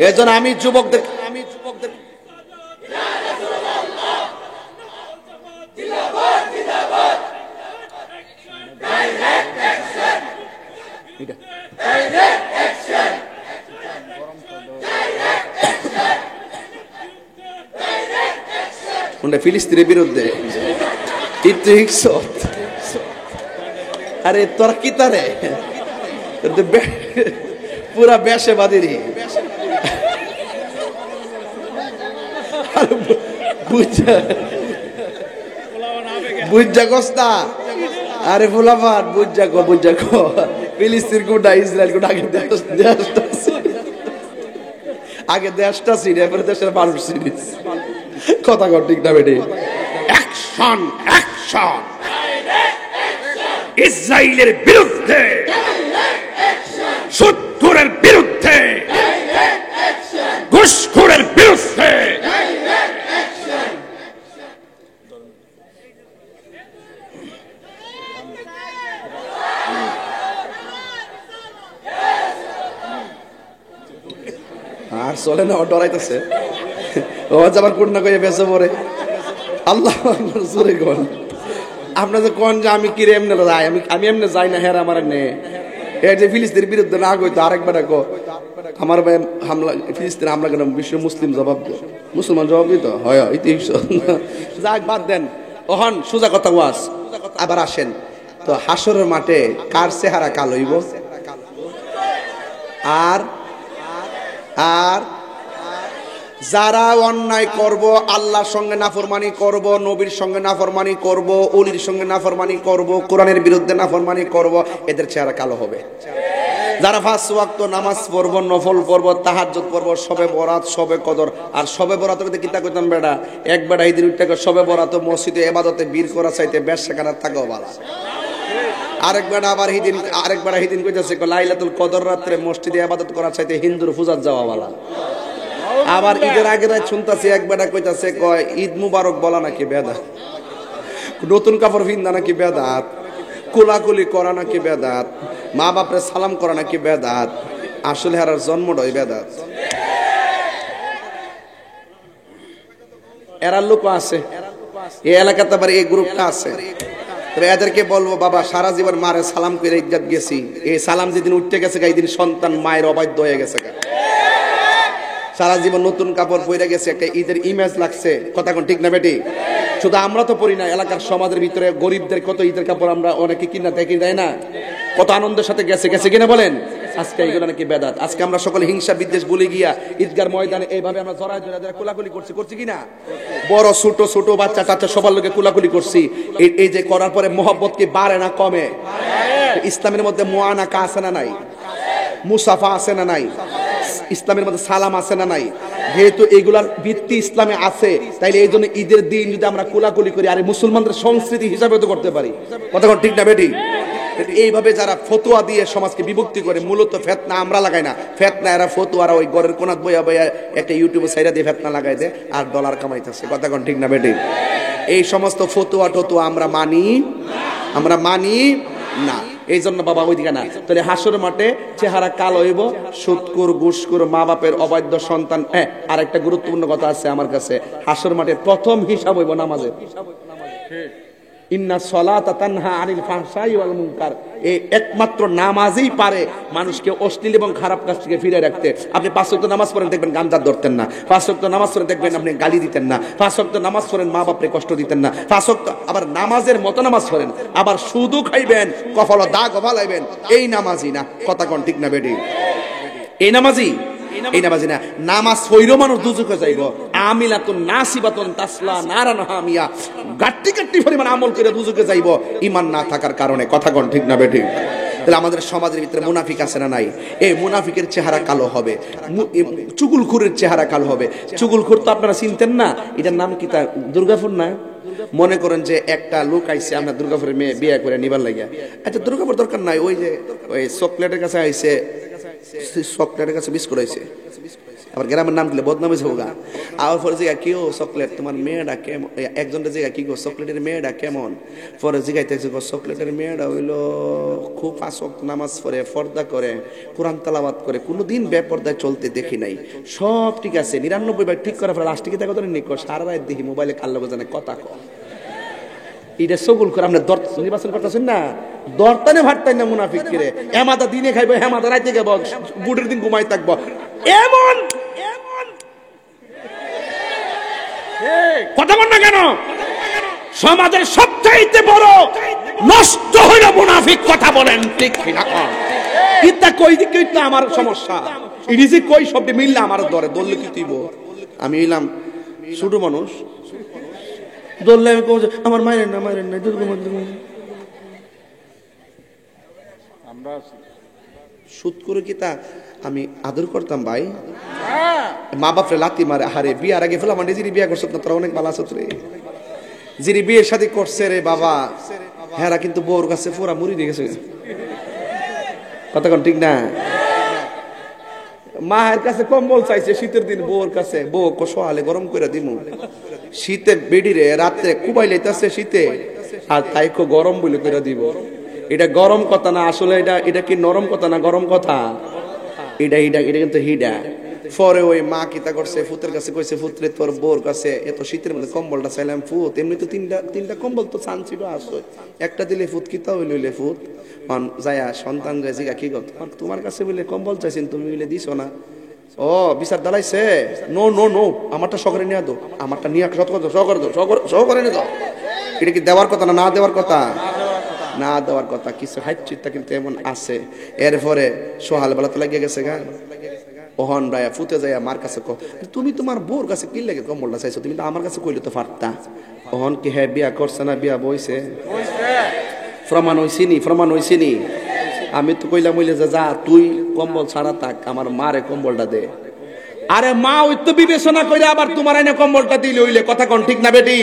এজন্য আমি যুবকদের ফিলিস্তিনের বিরুদ্ধে আরে তোরা কি তারে পুরা বেশে বাদিরি বুঝা কস্তা। আরে ফুলাফান বুঝা গো ফিলিস্তিন কোনটা, ইসরায়েল কোনটা? আগে দেশটা চিনি, এরপরে দেশের মানুষ চিনিস। কথা কর ঠিক না বেটি? অ্যাকশন অ্যাকশন ইসরায়েলের বিরুদ্ধে, সুদখোরের বিরুদ্ধে, ঘুষখোরের বিরুদ্ধে। আর চলে না, ডরাইতেছে ও যাবার কোন না কইয়া বেঁচে পড়ে। আল্লাহ জোরে কোন আপনার যে কোন যে আমি কিরে এমনি যাই, আমি এমনি যাই না, হের আমার নে এর যে ফিলিস্তিনের বিরুদ্ধে না কইতো আরেকবার কো আমার ভাই হামলা, ফিলিস্তিন হামলা কেন? বিশ্ব মুসলিম জবাব দে, মুসলমান জবাব দিত হয় যাক, বাদ দেন। ওহন সোজা কথা ওয়াজ। আবার আসেন তো হাসরের মাঠে কার চেহারা কালো হইব? আর যারা অন্যায় করব, আল্লাহর সঙ্গে নাফরমানি করব, নবীর সঙ্গে নাফরমানি করব, ওলির সঙ্গে নাফরমানি করব, কোরআনের বিরুদ্ধে নাফরমানি করব, এদের চেহারা কালো হবে। যারা 5 ওয়াক্ত নামাজ পড়ব, নফল পড়ব, তাহাজ্জুদ পড়ব, শবে বরাত, শবে কদর। আর শবে বরাত করতে কিতা কইতাম বেটা, এক বেটা এই দিন উঠতে শবে বরাত মসজিদে ইবাদতে বীর করা চাইতে ব্যবসাখানা থাকাও ভালো। আরেকবার হিদিন কইতাছে লাইলাতুল কদর রাতে মসজিদে ইবাদত করা চাইতে হিন্দুর পূজার যাওয়া ভালো। আবার ঈদের আগে রাত শুনতাছি এক বেটা কইতাছে কয় ঈদ মুবারক বলা নাকি বেদাত, নতুন কাপড় পিন্দা নাকি বেদাত, কোলাকুলি করা নাকি বেদাত, মা বাপরে সালাম করা নাকি বেদাত। আসলে হারার জন্মটাই বেদাত। এরা লোক আছে এই এলাকাতে, আবার এই গ্রুপটা আছে। তবে এদেরকে বলবো বাবা, সারা জীবন মারে সালাম করে ইজ্জত গেছি, এই সালাম যেদিন উঠতে গেছে এই দিন সন্তান মায়ের অবাধ্য হয়ে গেছে। সারা জীবন নতুন কাপড় পরে গেছে, একটা ঈদের ইমেজ লাগছে। কথা কোন ঠিক না বেটি? শুধু আমরা তো পরি না, এলাকার সমাজের ভিতরে গরিবদের কত ঈদের কাপড় আমরা অনেকে কিনা দেখি, তাই না? কত আনন্দের সাথে গেছে কিনা বলেন? আজকে এগুলো নাকি বেদাত। আজকে আমরা সকলে হিংসা বিদ্বেষ ভুলে গিয়া ঈদগার ময়দানে এইভাবে আমরা জড়ায় কোলাকুলি করছি কিনা? বড় ছোট বাচ্চা টাচ্চা সবার লোকে কোলাকুলি করছি। এই যে করার পরে মহব্বত কি বাড়ে না কমে? ইসলামের মধ্যে মুআনাকা আছে না নাই? মুসাফা আছে না নাই? ইসলামের মধ্যে সালাম আছে না নাই? যেহেতু এগুলার ভিত্তি ইসলামে আছে, তাইলে এই জন্য ঈদের দিন যদি আমরা কোলাকুলি করি, আর মুসলমানদের সংস্কৃতি হিসাবে তো করতে পারি। কথা ঠিক না বেটি? এইভাবে যারা ফতোয়া দিয়ে সমাজকে বিভক্তি করে, মূলত ফেতনা আমরা লাগাই না, ফেতনা এরা ফতোয়ারা ওই ঘরের কোনাত বইয়া একটা ইউটিউবে সাইডা দিয়ে ফেতনা লাগাই দেয় আর ডলার কামাইতেছে। কথা ঠিক না বেটি? এই সমস্ত ফতোয়া টতুয়া আমরা মানি না। এই জন্য বাবা ওইদিকে না। তাহলে হাসর মাঠে চেহারা কালো হইব, সুদকুর ঘুষখোর মা বাপের অবাধ্য সন্তান। হ্যাঁ, আর একটা গুরুত্বপূর্ণ কথা আছে আমার কাছে, হাসর মাঠে প্রথম হিসাব হইব নামাজের। ইন্না সলাতা তানহা আনিল ফাহশাই ওয়াল মুনকার, এই একমাত্র নামাজই পারে মানুষকে অশ্লীল এবং খারাপ কাজ থেকে ফিরে রাখতে। আপনি 5 ওয়াক্ত নামাজ পড়েন দেখবেন গাঞ্জা ধরতেন না, 5 ওয়াক্ত নামাজ পড়েন দেখবেন আপনি গালি দিতেন না, 5 ওয়াক্ত নামাজ পড়েন মা বাপরে কষ্ট দিতেন না, 5 ওয়াক্ত আবার নামাজের মতো নামাজ পড়েন, আবার সুদও খাইবেন, কপাল দাগ ফালাইবেন, এই নামাজই না। কথা কোন ঠিক না বেটি? এই নামাজই না। নামাজ পড়িও মানুষ দুজকে যাইব। আমিলাতুন নাসিবাতুন তাসলা নারান হামিয়া, গাট্টি গাট্টি পরিমাণ আমল করে দুজকে যাইব ঈমান না থাকার কারণে। কথা কোন ঠিক না বেটি? তাহলে আমাদের সমাজের ভিতরে মুনাফিক আছে না নাই? এই মুনাফিকের চেহারা কালো হবে, চুগলখোরের চেহারা কালো হবে। চুগলখোর তো আপনারা চিনতেন না, এটার নাম কি? তা দুর্গাপুর না? মনে করেন যে একটা লোক আইছে আমরা দুর্গাপুরের মেয়ে বিয়ে করে নিবার লাগিয়া, আচ্ছা দুর্গাপুর দরকার নাই, ওই যে ওই চকলেটের কাছে আইছে, চকলেটের কাছে বিস্কুট আইছে, আবার গ্রামের নাম দিলে বদনামে হোগা। আর পরে জিগা কি ও চকলেট তোমার মেয়েটা কেমন, একজনের জিগা কি গো চকলেটের মেয়েটা কেমন, পরে জিগাইতেছে গো চকলেটের মেয়েটা হইলো খুব 5 ওয়াক্ত নামাজ পড়ে, পর্দা করে, কোরআন তেলাওয়াত করে, কোনোদিন বেপর্দায় চলতে দেখি নাই, সব ঠিক আছে 99 ঠিক করার পরে লাস্টে কি দেখো ধরে নিকো সারা রাত দেখি মোবাইলে কাল লোক জানে কথা কম। এটা সগুল করে আপনি নির্বাচন করতেছেন না, দরতানে ভাটতাই না মুনাফিক করে, হেমাদা দিনে খাইবো, হেমাদা রাইতে খাইব, বুটের দিন ঘুমাই থাকবো, এমন কথা বল না কেন? সমাজের সবচাইতে বড় নষ্ট হইল মুনাফিক। কথা বলেন ঠিক কিনা? ইতা কই দিকে তো আমার সমস্যা, ইডি যে কই শব্দ মিললে আমার দরে দললে কি তুইব? আমি এলাম ছোট মানুষ, দললে আমি কম আমার মায়ের না সুদ করে কি তা আমি আদর করতাম ভাই, মা বাপরে লাতি মারে। আরে বিয়ার আগে ফেলা মানে যিনি বিয়া করছো না তোরা অনেক ভালো আছো রে, যিনি বিয়ের সাথে করছে রে বাবা, হ্যাঁ কিন্তু বউর কাছে পুরা মুড়ি দিয়ে গেছে। কথা কোন ঠিক না? মায়ের কাছে কম্বল চাইছে শীতের দিন, বউর কাছে বউ সকালে গরম করে দিমু, শীতে বেডিরে রাত্রে কুবাই লাইতেছে শীতে, আর তাই গরম বলে করে দিব। এটা গরম কথা না, আসলে এটা কি নরম কথা না গরম কথা? এটা কিন্তু হিডা। পরে ওই মা কিতা করছে, ফুতের কাছে কইছে ফুতরে তোর বউর কাছে এত শীতের মধ্যে কম্বলটা চাইলাম, ফুত এমনি তো তিনটা কম্বল তো চান ছিল, আসো একটা দিলে ফুত কিতা হইলে ফুত যায়া সন্তান যায় জিগা কি কর তোমার কাছে বলে কম্বল চাইছেন তুমি বলে দিছো না, ও বিচার দাঁড়াইছে, নো নো নো আমারটা শখরে নিয়ে দো, আমারটা নিয়ে শখরে নিয়ে দাও। এটা কি দেওয়ার কথা না দেওয়ার কথা? না দেওয়ার কথা। কিছু হাইচিত্তা কিন্তু এমন আছে। এরপরে সোহাল বেলা তো লাগিয়ে গেছে গা, ওহন রায়া ফুতে যায় আমার কাছে তুমি তোমার বউর কাছে কি লাগে কম্বলটা চাইছো, তুমি তো আমার কাছে কইলে তো পারতা। ওহন কি হ্যাঁ বিয়া করছে না বিয়া বইছে, প্রমাণ হইছিনি। আমি তো কইলাম হইলে যা তুই কম্বল ছাড়া থাক, আমার মারে কম্বলটা দে। আরে মা ওই তো বিবেচনা করে আবার তোমার আইনে কম্বলটা দিলে হইলে। কথা কোন ঠিক না বেটি?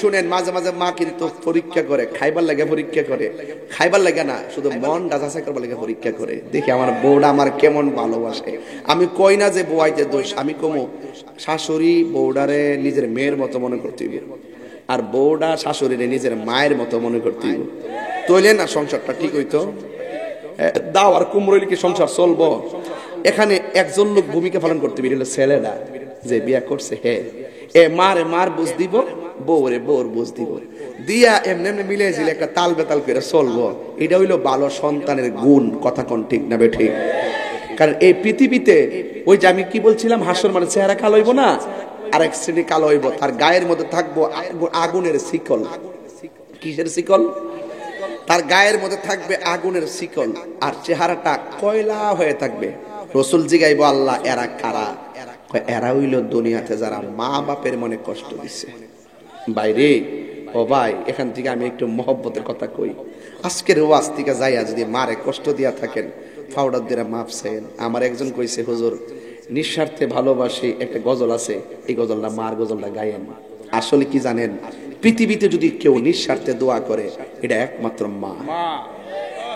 শুনেন, মাঝে মাঝে মা কিন্তু পরীক্ষা করে, খাইবার লাগে পরীক্ষা করে, খাইবার লাগে না শুধু মন যাচাই করবার লাগে পরীক্ষা করে, দেখি আমার বউটা আমার কেমন ভালোবাসে। আমি কই না যে বউয়াইতে দোষ, আমি কমো শাশুড়ি বউডারে নিজের মেয়ের মতো মনে করতে হইব, আর বউডা শাশুড়িরে নিজের মায়ের মতো মনে করতে হইব, তইলে না সংসারটা ঠিক হইতো। দাও আর কুমড়ইলে কি সংসার চলবো? এখানে একজন লোক ভূমিকা পালন করতে হইল, ছেলেটা যে বিয়া করছে, হ্যাঁ এ মার বুঝ দিব, বউরে বউর বুঝ দিব, দিয়া এমনি মিলেছিল একটা তাল বেতাল করে চলবো। এটা হইলো ভালো সন্তানের গুণ। কথা কোন ঠিক না বেঠি? কারণ এই পৃথিবীতে ওই যে আমি কি বলছিলাম, হাসর মানে চেহারা কালো হইব না, আর এক শ্রেণী কালো হইব, তার গায়ের মধ্যে থাকবো আগুনের শিকল। কিসের শিকল? তার গায়ের মধ্যে থাকবে আগুনের শিকল, আর চেহারাটা কয়লা হয়ে থাকবে। রসুল জিগাইব আল্লাহ এরা কারা? এরা হইল দুনিয়াতে যারা মা বাপের মনে কষ্ট দিছে। বাইরে ও ভাই, এখান থেকে আমি একটু মহব্বতের কথা কই। আজকের ওয়াজ থেকে যাইয়া যদি মারে কষ্ট দিয়া থাকেন, ফাউডার দিয়ে মাপ চাইেন। আমার একজন কইছে, হুজুর নিঃস্বার্থে ভালোবাসি একটা গজল আছে, এই গজলটা মার গজলটা গায়েন। আসলে কি জানেন, পৃথিবীতে যদি কেউ নিঃস্বার্থে দোয়া করে, এটা একমাত্র মা।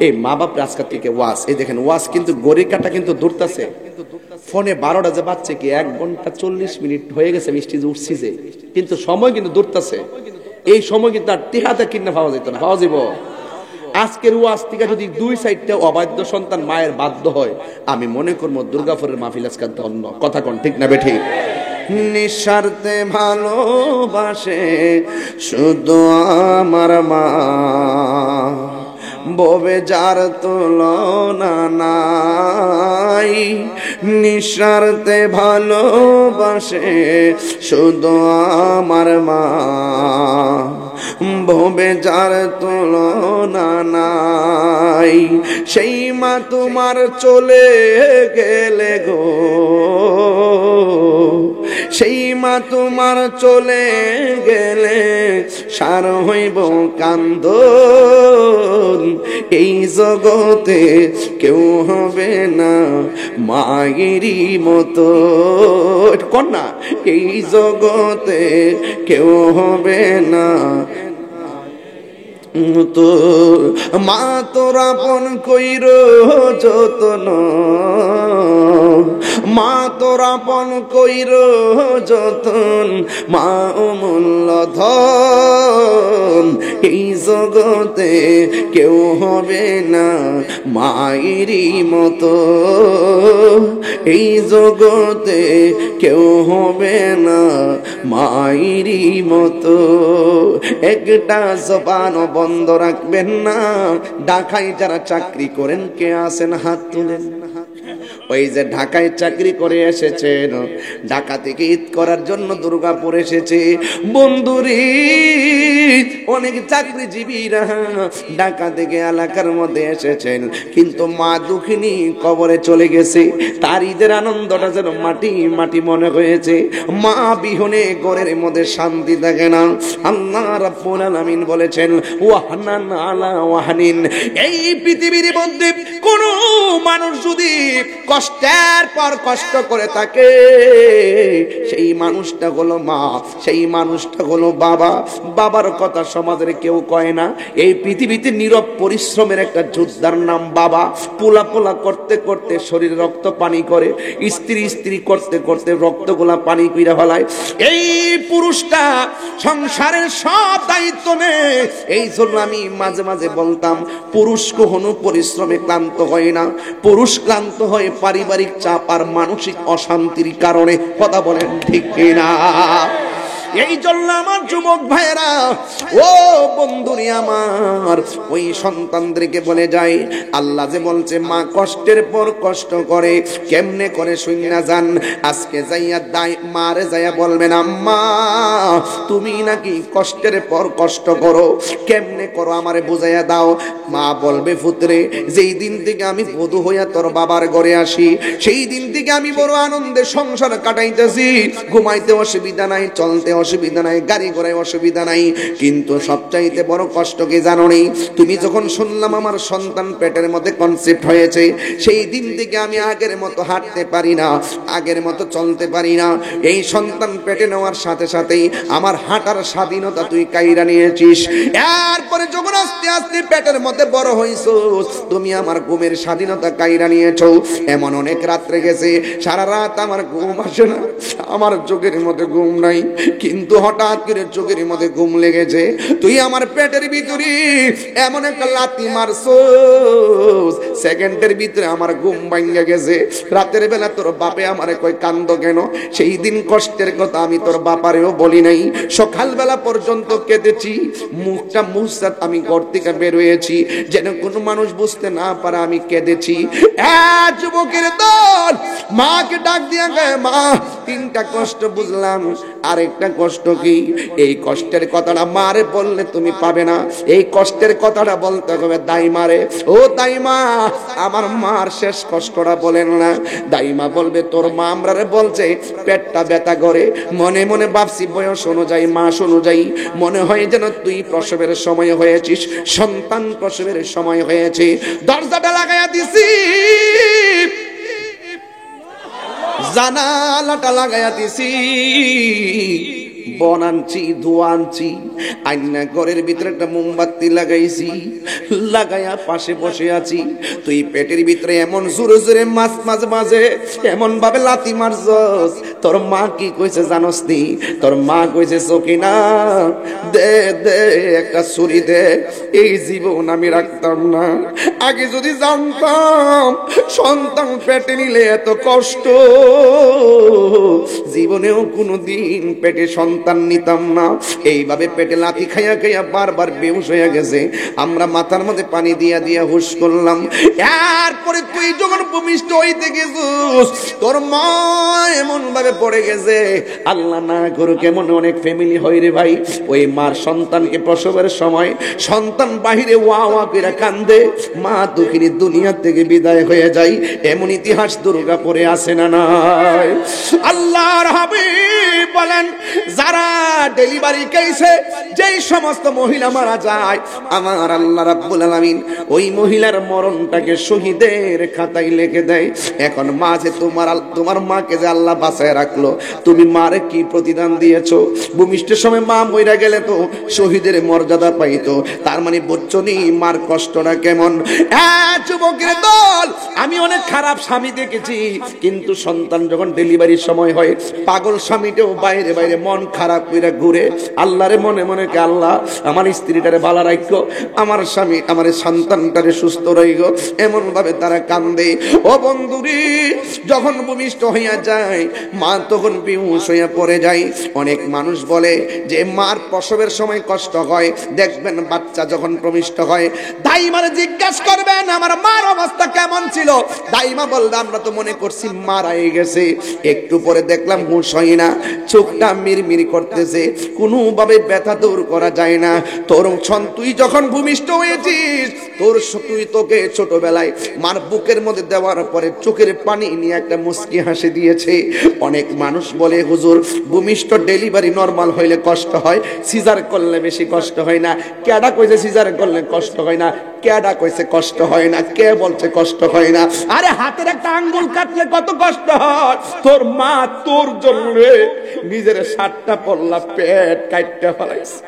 এই মা বাপ আজকাল থেকে ওয়াজ, এই দেখেন ওয়াজ কিন্তু গড়ি কাটা কিন্তু দূরতাছে। ফোনে 12টা যে বাচ্চা কি 1 ঘন্টা 40 মিনিট হয়ে গেছে, মিষ্টি যে উঠছি যে, কিন্তু সময় কিন্তু দূরতাছে। এই সময় কিন্তু আর টিহাতে কিনে পাওয়া যেত না, পাওয়া যাব। আজকের ওয়াজ থেকে যদি 2 সাইডটা অবাধ্য সন্তান মায়ের বাধ্য হয়, আমি মনে করবো দুর্গাপুরের মাহফিল আজকে অন্য কথা কোন ঠিক না বেঠিক? নিঃস্বার্থে ভালোবাসে শুধু আমার মা, ববে যার তুলনা নাই। নিঃস্বার্থে ভালোবাসে শুধু আমার মা, ববে যার তুলনা নাই। সেই মা তোমার চলে গেলে গো, সেই মা তোমার চলে গেলে সার হইব কান্দন। এই জগতে কেউ হবে না মায়েরই মতো, কন্যা এই জগতে কেউ হবে না তো। মা তোর আপন কইর যতন, মা তোর আপন কইর যতন, মা অমূল্য ধন। এই জগতে কেউ হবে না মায়েরই মতো, এই জগতে কেউ হবে না মায়েরই মতো। একটা জবান বন্ধ রাখবেন না। ঢাকায় যারা চাকরি করেন কে আছেন হাত তুলেন। ওই যে ঢাকায় চাকরি করে এসেছেন, ঢাকা থেকে ঈদ করার জন্য দুর্গাপুর এসেছে বন্ধুরি। অনেক চাকরিজীবীরা ঢাকা থেকে এলাকার মধ্যে এসেছেন, কিন্তু মা দুঃখিনী কবরে চলে গেছে। তার ঈদের আনন্দটা যেন মাটি মাটি মনে হয়েছে। মা বিহনে ঘরের মধ্যে শান্তি থাকে না। আল্লাহ রাব্বুল আলামিন বলেছেন ওয়াহানান আলা ওয়াহানিন। এই পৃথিবীর মধ্যে কোন মানুষ যদি কষ্টের পর কষ্ট করে থাকে, সেই মানুষটা হলো মা, সেই মানুষটা হলো বাবা। বাবার কথা সমাজের কেউ কয় না। এই পৃথিবীতে নীরব পরিশ্রমের একটা যোদ্ধার নাম বাবা। পোলা পোলা করতে করতে শরীরে রক্ত পানি করে, স্ত্রী স্ত্রী করতে করতে রক্তগুলা পানি কইরা ফেলায়। এই পুরুষটা সংসারের সব দায়িত্ব নেয়। এই জন্য আমি মাঝে মাঝে বলতাম, পুরুষ কখনো পরিশ্রমে ক্লান্ত হয় না। পুরুষ ক্লান্ত হয় পারিবারিক চাপ আর মানসিক অশান্তির কারণে। কথা বলেন ঠিক কিনা? এই জন্য আমার যুবক ভাইয়েরা, ও বন্ধুরি আমার, ওই সন্তানদেরকে বলে যায়, আল্লাহ যে বলছে মা কষ্টের পর কষ্ট করে, কেমনে করে শুনিয়া যান। আজকে যাইয়া মারে যাইয়া বলবেন আম্মা তুমি নাকি কষ্টের পর কষ্ট করো, কেমনে করো আমারে বুঝাইয়া দাও। মা বলবে পুত্রে, যেই দিন থেকে আমি বধূ হইয়া তোর বাবার ঘরে আসি, সেই দিন থেকে আমি বড় আনন্দে সংসার কাটাইতেছি। ঘুমাইতে অসুবিধা নাই, চলতে অসুবিধা নাই, গাড়ি ঘোড়ায় অসুবিধা নাই। কিন্তু সবচাইতে বড় কষ্ট কি জানো নি? তুমি যখন শুনলাম আমার সন্তান পেটের মধ্যে কনসেপ্ট হয়েছে, সেই দিন থেকে আমি আগের মতো হাঁটতে পারি না, আগের মতো চলতে পারি না। এই সন্তান পেটে নেওয়ার সাথে সাথেই আমার হাঁটার স্বাধীনতা তুই কাইরা নিয়েছিস। এরপরে যখন আস্তে আস্তে পেটের মধ্যে বড় হইছো, তুমি আমার ঘুমের স্বাধীনতা কাইরা নিয়েছো। এমন অনেক রাত্রে গেছে সারা রাত আমার ঘুম আসে না, আমার চোখের মধ্যে ঘুম নাই, কিন্তু হঠাৎ করে চোখের মধ্যে ঘুম লেগেছে। তুই আমার পেটের ভিতরে এমন একটা লাথি মারছো, সেকেন্ডের ভিতরে আমার ঘুম ভাঙা গেছে। রাতের বেলা তোর বাপে আমারে কই কান্দ কেন? সেই দিন কষ্টের কথা আমি তোর বাপারেও বলি নাই। সকালবেলা পর্যন্ত কেঁদেছি, মুখটা মুছাত আমি ঘর থেকে বের হয়েছি, যেন কোনো মানুষ বুঝতে না পারে আমি কেঁদেছি। যুবকের দল মাকে ডাক দিয়া গায়, মা তিনটা কষ্ট বুঝলাম, আরেকটা কষ্ট কি? এই কষ্টের কথাটা মারে বললে তুমি পাবে না, এই কষ্টের কথাটা বলতে হবে দাইমারে। ও দাইমা, আমার মার শেষ কষ্টটা বলেন না। দাইমা বলবে তোর মা আমরারে বলছে পেটটা ব্যথা করে। মনে মনে ভাবছি বয়স অনুযায়ী, মাস অনুযায়ী মনে হয় যেন তুই প্রসবের সময় হয়েছিস, সন্তান প্রসবের সময় হয়েছে। দরজাটা লাগাইয়া দিছি, জানালাটা লাগাইয়া দিছি, বন আনছি, ধোয়া আনছি, আইনা ঘরের ভিতরে একটা মোমবাতি লাগাইছি, লাগাইয়া পাশে বসে আছি। তুই পেটের ভিতরে এমন জোরে জোরে মাঝে মাঝে এমন ভাবে লাথি মারছস, তোর মা কি কইছে জানোস নি? তোর মা কইছে সকিনা দে দে একটা ছুরি দে, এই জীবন আমি রাখতাম না। আগে যদি জানতাম সন্তান পেটে নিলে এত কষ্ট, জীবনেও কোনোদিন পেটে সন্তান নিতাম না। এইভাবে পেটে লাথি খাইয়া খাইয়া বারবার বেহুশ হয়ে গেছে। আমরা মাথার মধ্যে পানি দিয়া দিয়া হুশ করলাম। এরপরে তুই যখন ভূমিষ্ঠ হইতে গেছিস, তোর মা এমন ভাবে পড়ে গেছে, আল্লাহ না করুক কেমন অনেক ফ্যামিলি হয় রে ভাই, ওই মার সন্তানকে প্রসবের সময় সন্তান বাহিরে ওয়া ওয়া করে কান্দে, মা দুঃখিনী দুনিয়া থেকে বিদায় হয়ে যায়। এমন ইতিহাস দুর্গাপুরে আছে না নাই? আল্লাহর হাবিব বলেন, যারা ডেলিভারি কেসে যেই সমস্ত মহিলা মারা যায়, আমার আল্লাহ রাব্বুল আলামিন ওই মহিলার মরণটাকে শহীদের খাতায় লিখে দেয়। এখন মা যে তোমার মাকে যে আল্লাহ বাঁচায় রাখলো, তুমি মারে কি প্রতিদান দিয়েছো? ভূমিষ্ঠের সময় মা মইরা গেলে তো শহীদের মর্যাদা পাইতো। তার মানে বুঝছনি মার কষ্টটা কেমন। যুবকের দল, আমি অনেক খারাপ স্বামী দেখেছি, কিন্তু সন্তান যখন ডেলিভারির সময় হয়, পাগল স্বামীটাও বাইরে বাইরে মন খারাপ করে ঘুরে, আল্লাহরে মনে মনে কে আল্লাহ আমার স্ত্রীটারে ভালো রাখো, আমার স্বামী আমার সন্তানটারে সুস্থ রাখো, এমন ভাবে তারা কান্দে। ও বন্ধুরি, যখন ভূমিষ্ঠ হইয়া যায় মা তখন বেহুশ হইয়া পড়ে যায়। অনেক মানুষ বলে যে মার প্রসবের সময় কষ্ট হয়, দেখবেন বাচ্চা যখন ভূমিষ্ঠ হয় দাইমারে জিজ্ঞাসা করবেন আমার মার অবস্থা কেমন ছিল, দাইমা বলবে আমরা তো মনে করছি মারাই গেছে। একটু পরে দেখলাম হুঁশ হয় না, চোখটা মিরমির করতেছে, কোনোভাবে ব্যথা দূর করা যায় না। তুই যখন ভূমিষ্ঠ হয়েছিস, তোকে ছোটবেলায় মার বুকের মধ্যে দেওয়ার পরে চোখের পানি নিয়ে একটা মুস্কি হাসি দিয়েছে। অনেক মানুষ বলে হুজুর ভূমিষ্ঠ ডেলিভারি নরমাল হইলে কষ্ট হয়, সিজার করলে বেশি কষ্ট হয় না। কেডা কইছে সিজার করলে কষ্ট হয় না? কেডা কইছে কষ্ট হয় না? কে বলছে কষ্ট হয় না? আরে হাতের একটা আঙ্গুল কাটলে কত কষ্ট হয়। তোর মা তোর জন্য নিজের 7টা পল্লা পেট কাটতে ফেলাইছে,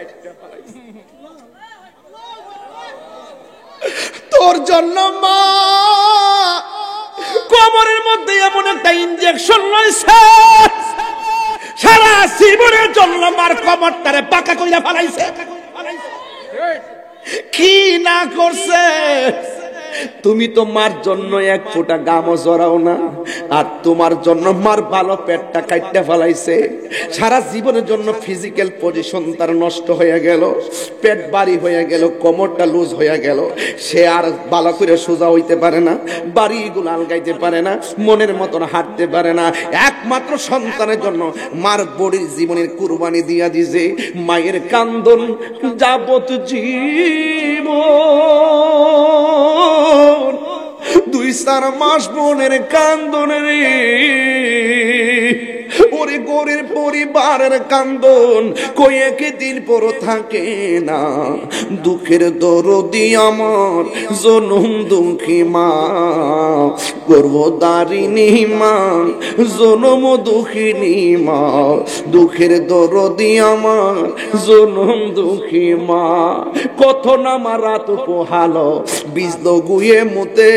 তোর জন্য মা কোমরের মধ্যে এমন একটা ইনজেকশন রয়েছে, সারা জীবনের জন্য মার কোমরটারে পাকা কইরা ফেলাইছে। কি না করছে? তুমি তো মার জন্য এক ফোঁটা গামও জড়াও না, আর তোমার জন্য মার ভালো পেটটা কাটতে ফেলাইছে। সারা জীবনের জন্য ফিজিক্যাল পজিশন তার নষ্ট হয়ে গেল, পেট বাড়ি হয়ে গেল, কোমরটা লুজ হয়ে গেল, সে আর ভালো করে সোজা হইতে পারে না, বাড়িগুলো আলগাইতে পারে না, মনের মতন হাঁটতে পারে না। একমাত্র সন্তানের জন্য মার বডির জীবনের কুরবানি দিয়া দিছে। মায়ের কান্দন যাবত জীবন, 2-4 মাস বোনের কান্দন রে, ওরে গোরের পরিবারের কান্দন কয়েকে দিন পর থাকে না। দুঃখের দরদি আমার জনম দুঃখী মা, গর্ভধারিণী মা, জনম দুঃখিনী মা। দুঃখের দরদি আমার জনম দুঃখী মা, কত না মারাত পোহালো বিজল গুয়ে মুতে,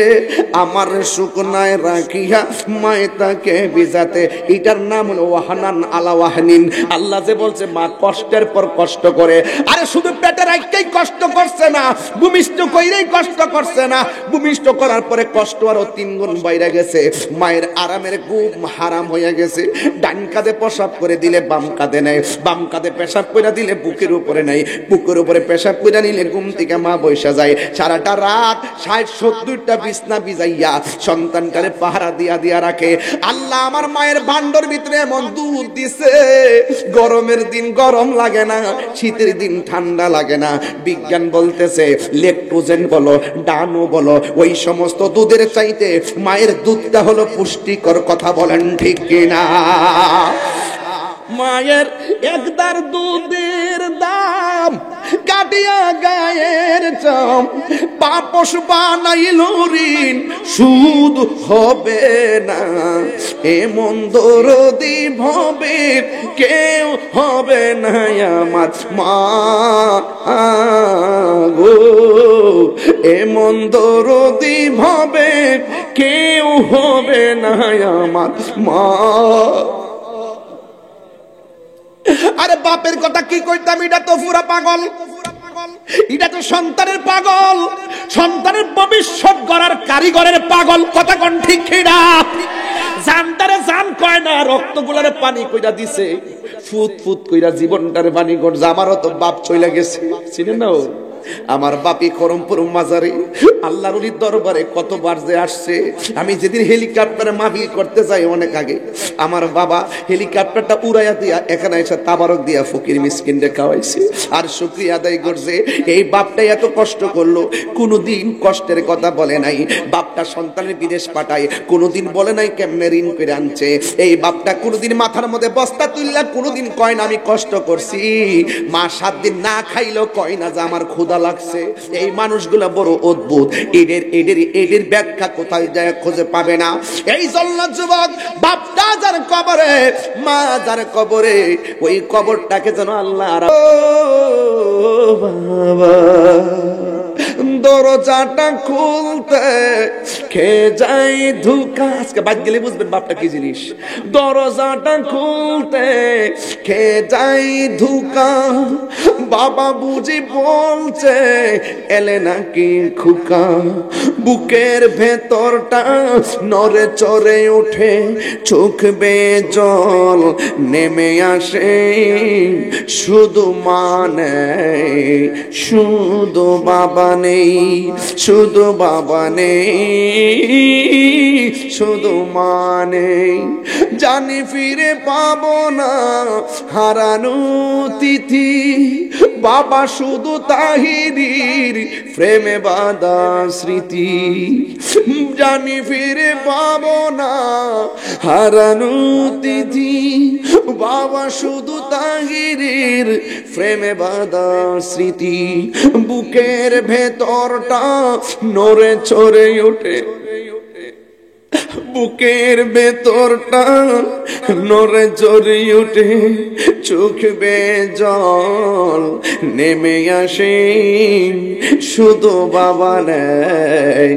আমার শুকনায় রাখিয়া মায়ে তাকে বিজাতে। এটার নাম হলো ওয়াহানান আলা ওয়াহনিন। আল্লাহ যে বলছে মা কষ্টের পর কষ্ট করে, আরে শুধু পেটে রাখতেই কষ্ট করছে না, ভূমিষ্ঠ কইরেই কষ্ট করছে না, ভূমিষ্ঠ করার পরে কষ্ট আরো 3 গুণ বাইরে গেছে। মায়ের আরামের ঘুম হারাম হয়ে গেছে। ডান কাঁধে পেশাব করে দিলে বাম কাঁধে নেয়, বাম কাঁধে পেশাব করে দিলে বুকের উপরে নেয়, বুকের উপরে পেশাব করে নিলে ঘুম থেকে মা বসে যায়। সারাটা রাত 60-70টা বিছনা বিজাইয়া সন্তানকারে পাহারা দিয়া দিয়া রাখে। আল্লাহ আমার মায়ের ভান্ডার ভিতরে এমন দুধ দিছে, গরমের দিন গরম লাগে না, শীতের দিন ঠান্ডা লাগে না। বিজ্ঞান বলতেছে ল্যাকটোজেন বলো ডানো বলো, ওই সমস্ত দুধের চাইতে মায়ের দুধটা হলো পুষ্টিকর। কথা বলেন ঠিক কিনা? মায়ের একদার দুধের দাম কাটিয়া গায়ের চাম, পাপস বানাইল ঋণ সুদ হবে না। এমন দরদি ভবে কেউ হবে না আমার মা গো, এমন দরদি ভবে কেউ হবে না আমার মা। আরে বাপের কথা কি কইতাম, এটা তো পুরা পাগল, এটা তো সন্তানের পাগল, সন্তানের ভবিষ্যৎ গড়ার কারিগরের পাগল। কথা কোন ঠিক কিনা? জানটারে জান কয় না, রক্তগুলারে পানি কইরা দিছে, ফুত ফুত কইরা জীবনটারে পানি করছে। আমারও তো বাপ চইলা গেছে, চিনেন না? আমার বাপি করমপুর মাজারে আল্লাহর ওলির দরবারে কতবার যে আসছে। আমি যেদিন হেলিকপ্টারে মাহফিল করতে যাই অনেক আগে, আমার বাবা হেলিকপ্টারটা উড়াইয়া দিয়া এখানে এসে তাবারক দিয়া ফকির মিসকিনরে খাওয়াইছে আর শুকরিয়া আদায় করছে। এই বাপটাই এত কষ্ট করলো, কোনোদিন কষ্টের কথা বলে নাই। বাপটা সন্তানের বিদেশ পাঠায়, কোনোদিন বলে নাই কেমনে ঋণ করে আনছে। এই বাপটা কোনোদিন মাথার মধ্যে বস্তা তুললা কোনোদিন কয় না আমি কষ্ট করছি। মা 7 দিন না খাইলেও কয় না যে আমার ক্ষুধা লাগছে। এই মানুষগুলো বড় অদ্ভুত, এদের ব্যাখ্যা কোথায় যায় খুঁজে পাবে না। এই জন্য যুবক, বাপটা যার কবরে, মা যার কবরে, ওই কবরটাকে যেন আল্লাহ বাবা দরজাটা খুলতে খেয়ে যাই ধোঁকা। আজকে বাদ গেলে বুঝবেন বাপটা কি জিনিস। দরজাটা খুলতে খেয়ে যাই ধোঁকা, বাবা বুঝি বলছে এলে নাকি খুকা। বুকের ভেতরটা নড়ে চড়ে ওঠে, চোখ বেয়ে জল নেমে আসে। শুধু মানে শুধু বাবা নেই, শুধু বাবা নেই, শুধু মানে জানি ফিরে পাবো না হারানো তিথি। বাবা শুধু তাহিরির প্রেমে বাঁধা স্মৃতি, জানি ফিরে পাবো না হারানো তিথি। বাবা শুধু তাহিরির প্রেমে বাঁধা স্মৃতি। বুকের ভেতরটা নড়ে চড়ে ওঠে, বুকের ভেতরটা নড়ে চড়ে ওঠে, চোখ বেয়ে জল নেমে আসে। শুধু বাবা নেই,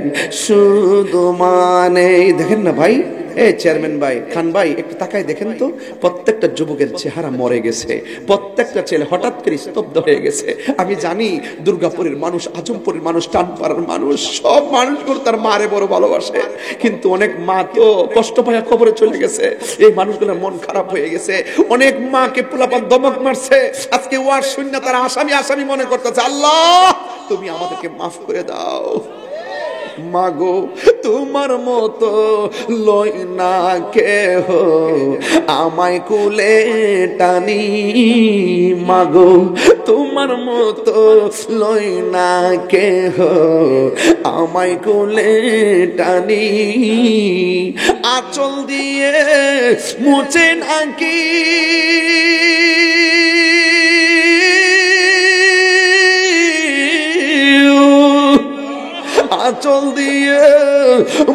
শুধু মা নেই। দেখেন না ভাই, এই চেয়ারম্যান ভাই, খান ভাই, একটু তাকায় দেখেন তো, প্রত্যেকটা যুবকের চেহারা মরে গেছে, প্রত্যেকটা ছেলে হঠাৎ করে স্তব্ধ হয়ে গেছে। আমি জানি দুর্গাপুরের মানুষ, আজমপুরের মানুষ, টানপাড়ার মানুষ, সব মানুষগুলো তার মারে বড় ভালোবাসে, কিন্তু অনেক মা তো কষ্ট পায়া খবরে চলে গেছে। এই মানুষগুলোর মন খারাপ হয়ে গেছে। অনেক মাকে পোলাপান দমক মারছে, আজকে ওয়ার শূন্য তারা আসামি আসামি মনে করতেছে। আল্লাহ তুমি আমাদেরকে মাফ করে দাও। মাগো তোমার মতো লই না কেহ আমায় কুলে টানি। মাগো তোমার মতো লই না কেহ আমায় কুলে টানি। আঁচল দিয়ে মুছে নাকি আঁচল দিয়ে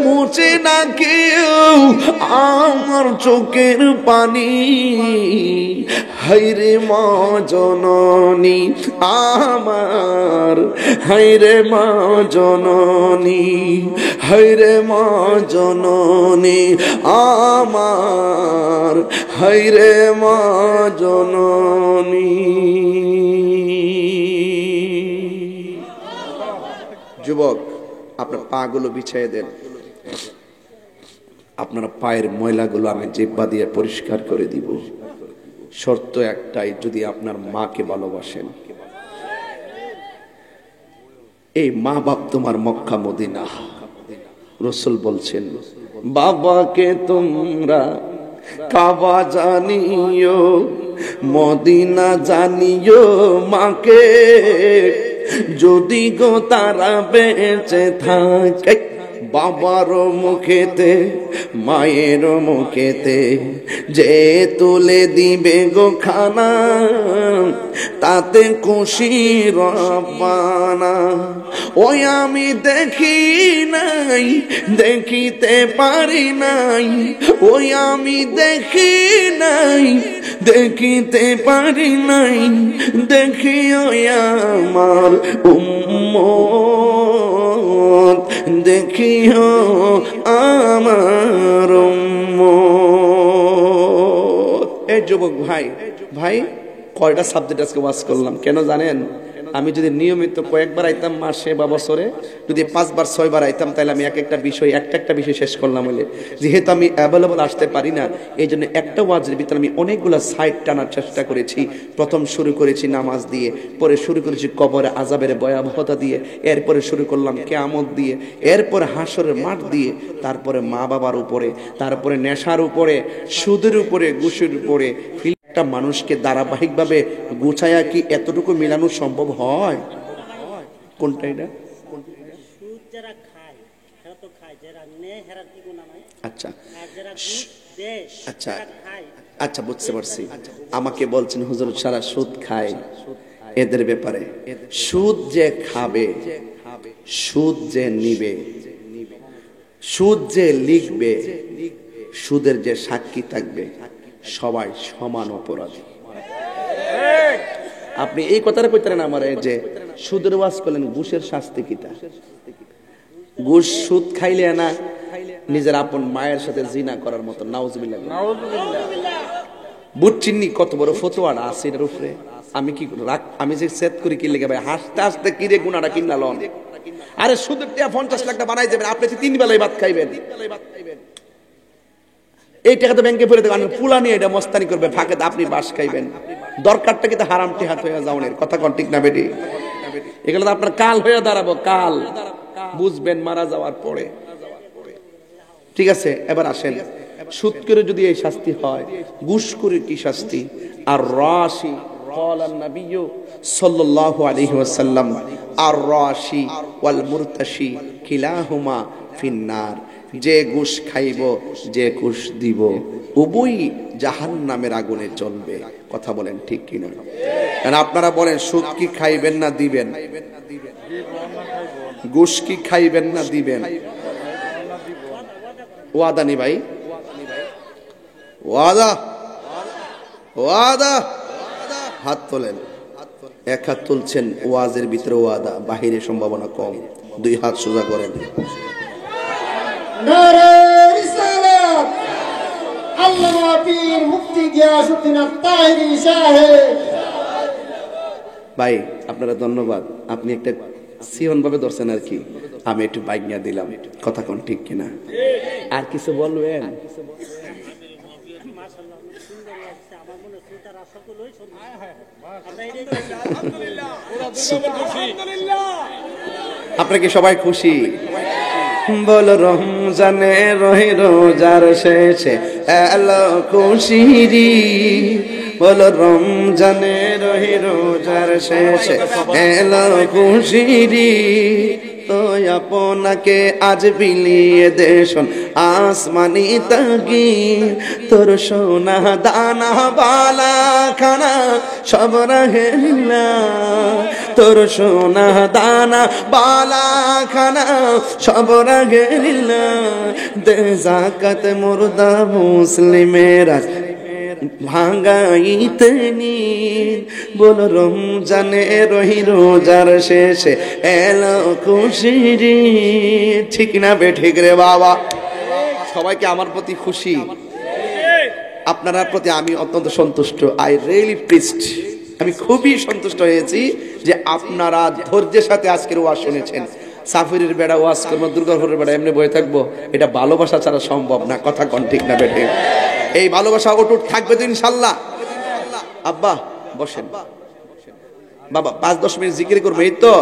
মুছে না কেউ আমার চোখের পানি। হায়রে মা জননী আমার, হায়রে মা জননী, হায়রে মা জননী আমার, হায়রে মা জননী। যুবক, আপনার পা গুলো বিছিয়ে দেন, আপনার পায়ের ময়লাগুলো আমি জিহ্বা দিয়ে পরিষ্কার করে দিব। শর্ত একটাই, যদি আপনার মাকে ভালোবাসেন। এই মা বাপ তোমার মক্কা মদিনা। রাসূল বলছেন, বাবাকে তোমরা কাবা জানিও, মদিনা জানিও মাকে। যদি গো তারা বেঁচে থাকে, বাবার মুখেতে মায়ের মুখেতে যে তুলে দিবে গো খানা, তাতে খুশি রব্বানা। ওই আমি দেখি নাই, দেখিতে পারি নাই, ওই আমি দেখি নাই, দেখিতে পারি নাই। দেখি ওই আমার উম্মত, দেখিও আমার উম্মত। এই যুবক ভাই, ভাই কয়টা সাবজেক্ট আজকে ওয়াজ করলাম কেন জানেন? আমি যদি নিয়মিত কয়েকবার আইতাম মাসে বা বছরে, যদি 5 বার 6 বার আইতাম, তাহলে আমি একটা বিষয় শেষ করলাম হলে। যেহেতু আমি অ্যাভেলেবল আসতে পারি না, এই জন্য একটা ওয়াজের ভিতরে আমি অনেকগুলো সাইড টানার চেষ্টা করেছি। প্রথম শুরু করেছি নামাজ দিয়ে, পরে শুরু করেছি কবরে আযাবের ভয়াবহতা দিয়ে, এরপরে শুরু করলাম কিয়ামত দিয়ে, এরপরে হাসরের মাঠ দিয়ে, তারপরে মা বাবার উপরে, তারপরে নেশার উপরে, সুদের উপরে, ঘুষের উপরে। একটা মানুষকে ধারাবাহিকভাবে গুছায়া কি এতটুকু মিলানো সম্ভব হয়? কোনটা এটা? আচ্ছা আচ্ছা আচ্ছা, বুঝতে পারছি। আমাকে বলছেন হুজুর সারা সুদ খায়, এদের ব্যাপারে সুদ যে খাবে, সুদ যে নিবে, সুদ যে লিখবে, সুদের যে সাক্ষী থাকবে, সবাই সমান অপরাধী। আপনি এই কথাটা কইতেন আমার, যে সুদের ওয়াজ করলেন, ঘুষের শাস্তি কিটা? ঘুষ সুদ খাইলে না নিজের আপন মায়ের সাথে জিনা করার মতো। নাউজুবিল্লাহ। বুঝছিনি কত বড় ফতোয়াটা আছে এর উপরে? আমি কি আমি যে সেট করি কি লেগে ভাই, হাসতে হাসতে কি রে গুনাহটা কিনা লন। আরে সুদের টাকা 50 লাখ টাকা বানাই যাবেন, আপনি 3 বেলায় ভাত খাইবেন। এই টাকা তো ব্যাংকে পড়ে দেবেন, পুলা নিয়ে এটা মস্তানি করবে, ফাঁকে আপনি বাস খাইবেন। দরকারটা কিন্তু হারাম টিহাত হয়ে যাওনের কথা কোন ঠিক না বেটি? এগুলো তো আপনার কাল হয়ে দাঁড়াবো, কাল বুঝবেন মারা যাওয়ার পরে। ঠিক আছে, এবার আসেন, সুদ করে যদি এই শাস্তি হয়, ঘুষ করে কি শাস্তি? আর রাশি ক্বালান নবিয়্যু সাল্লাল্লাহু আলাইহি ওয়াসাল্লাম, আর রাশি ওয়াল মুরতাশি কিলাহুমা ফিন্নার। যে ঘুষ খাইব, যে ঘুষ দিব, উভয়ই জাহান্নামের আগুনে জ্বলবে। কথা বলেন ঠিক কিনা? কারণ আপনারা বলেন সুদ কি খাইবেন না দিবেন? ঘুষ কি খাইবেন না দিবেন? ওয়াদা নি ভাই, ওয়াদা ওয়াদা। হাত তোলেন, এক হাত তুলছেন, ওয়াজের ভিতরে ওয়াদা, বাহিরে সম্ভাবনা কম। 2 হাত সোজা করেন। নারে রিসালাত, আল্লামা পীর মুফতি গিয়াসউদ্দিন আত-তাহিরি সাহেব। ভাই আপনারা ধন্যবাদ, আপনি একটা সিয়ন ভাবে ধরছেন আর কি, আমি একটু বাইক নিয়ে দিলাম। কথা কোন ঠিক কিনা? আর কিছু বলবেন? আপনারা কি সবাই খুশি? বল রমজানে রহি রোজার শেষে এলো খুশিরি, বল রমজানে রহি রোজার শেষে এলো খুশিরি। তো আপনাকে আজ বিলিয়ে দেশন আসমানি তাগি, তোর সোনা দানা বালা খানা সব রাহেলা, তোর সোনা দানা বালা খানা সব রাহেলা। দে যাকাত মুর্দা মুসলিমেরা ভাঙাইতে নিন, বল রমজানে রহি রোজার শেষে এলো খুশিরি। ঠিক না বে ঠিক রে বাবা? সবাইকে আমার প্রতি খুশি, আপনার প্রতি আমি অত্যন্ত সন্তুষ্ট। আই রিয়েলি প্লিজড, আমি খুবই সন্তুষ্ট হয়েছি যে আপনারা ধৈর্যের সাথে আজকের ওয়াজ শুনেছেন। সাফিরের বেড়া ওয়াজ করবো, দুর্গাপুরের বেড়া এমনি বয়ে থাকবো, এটা ভালোবাসা ছাড়া সম্ভব না। কথা কোন ঠিক না বেটে? এই ভালোবাসা অটুট থাকবে তো ইনশাল্লাহ। আব্বা বসেন, বাবা 5-10 মিনিট জিকির করবে, এই তো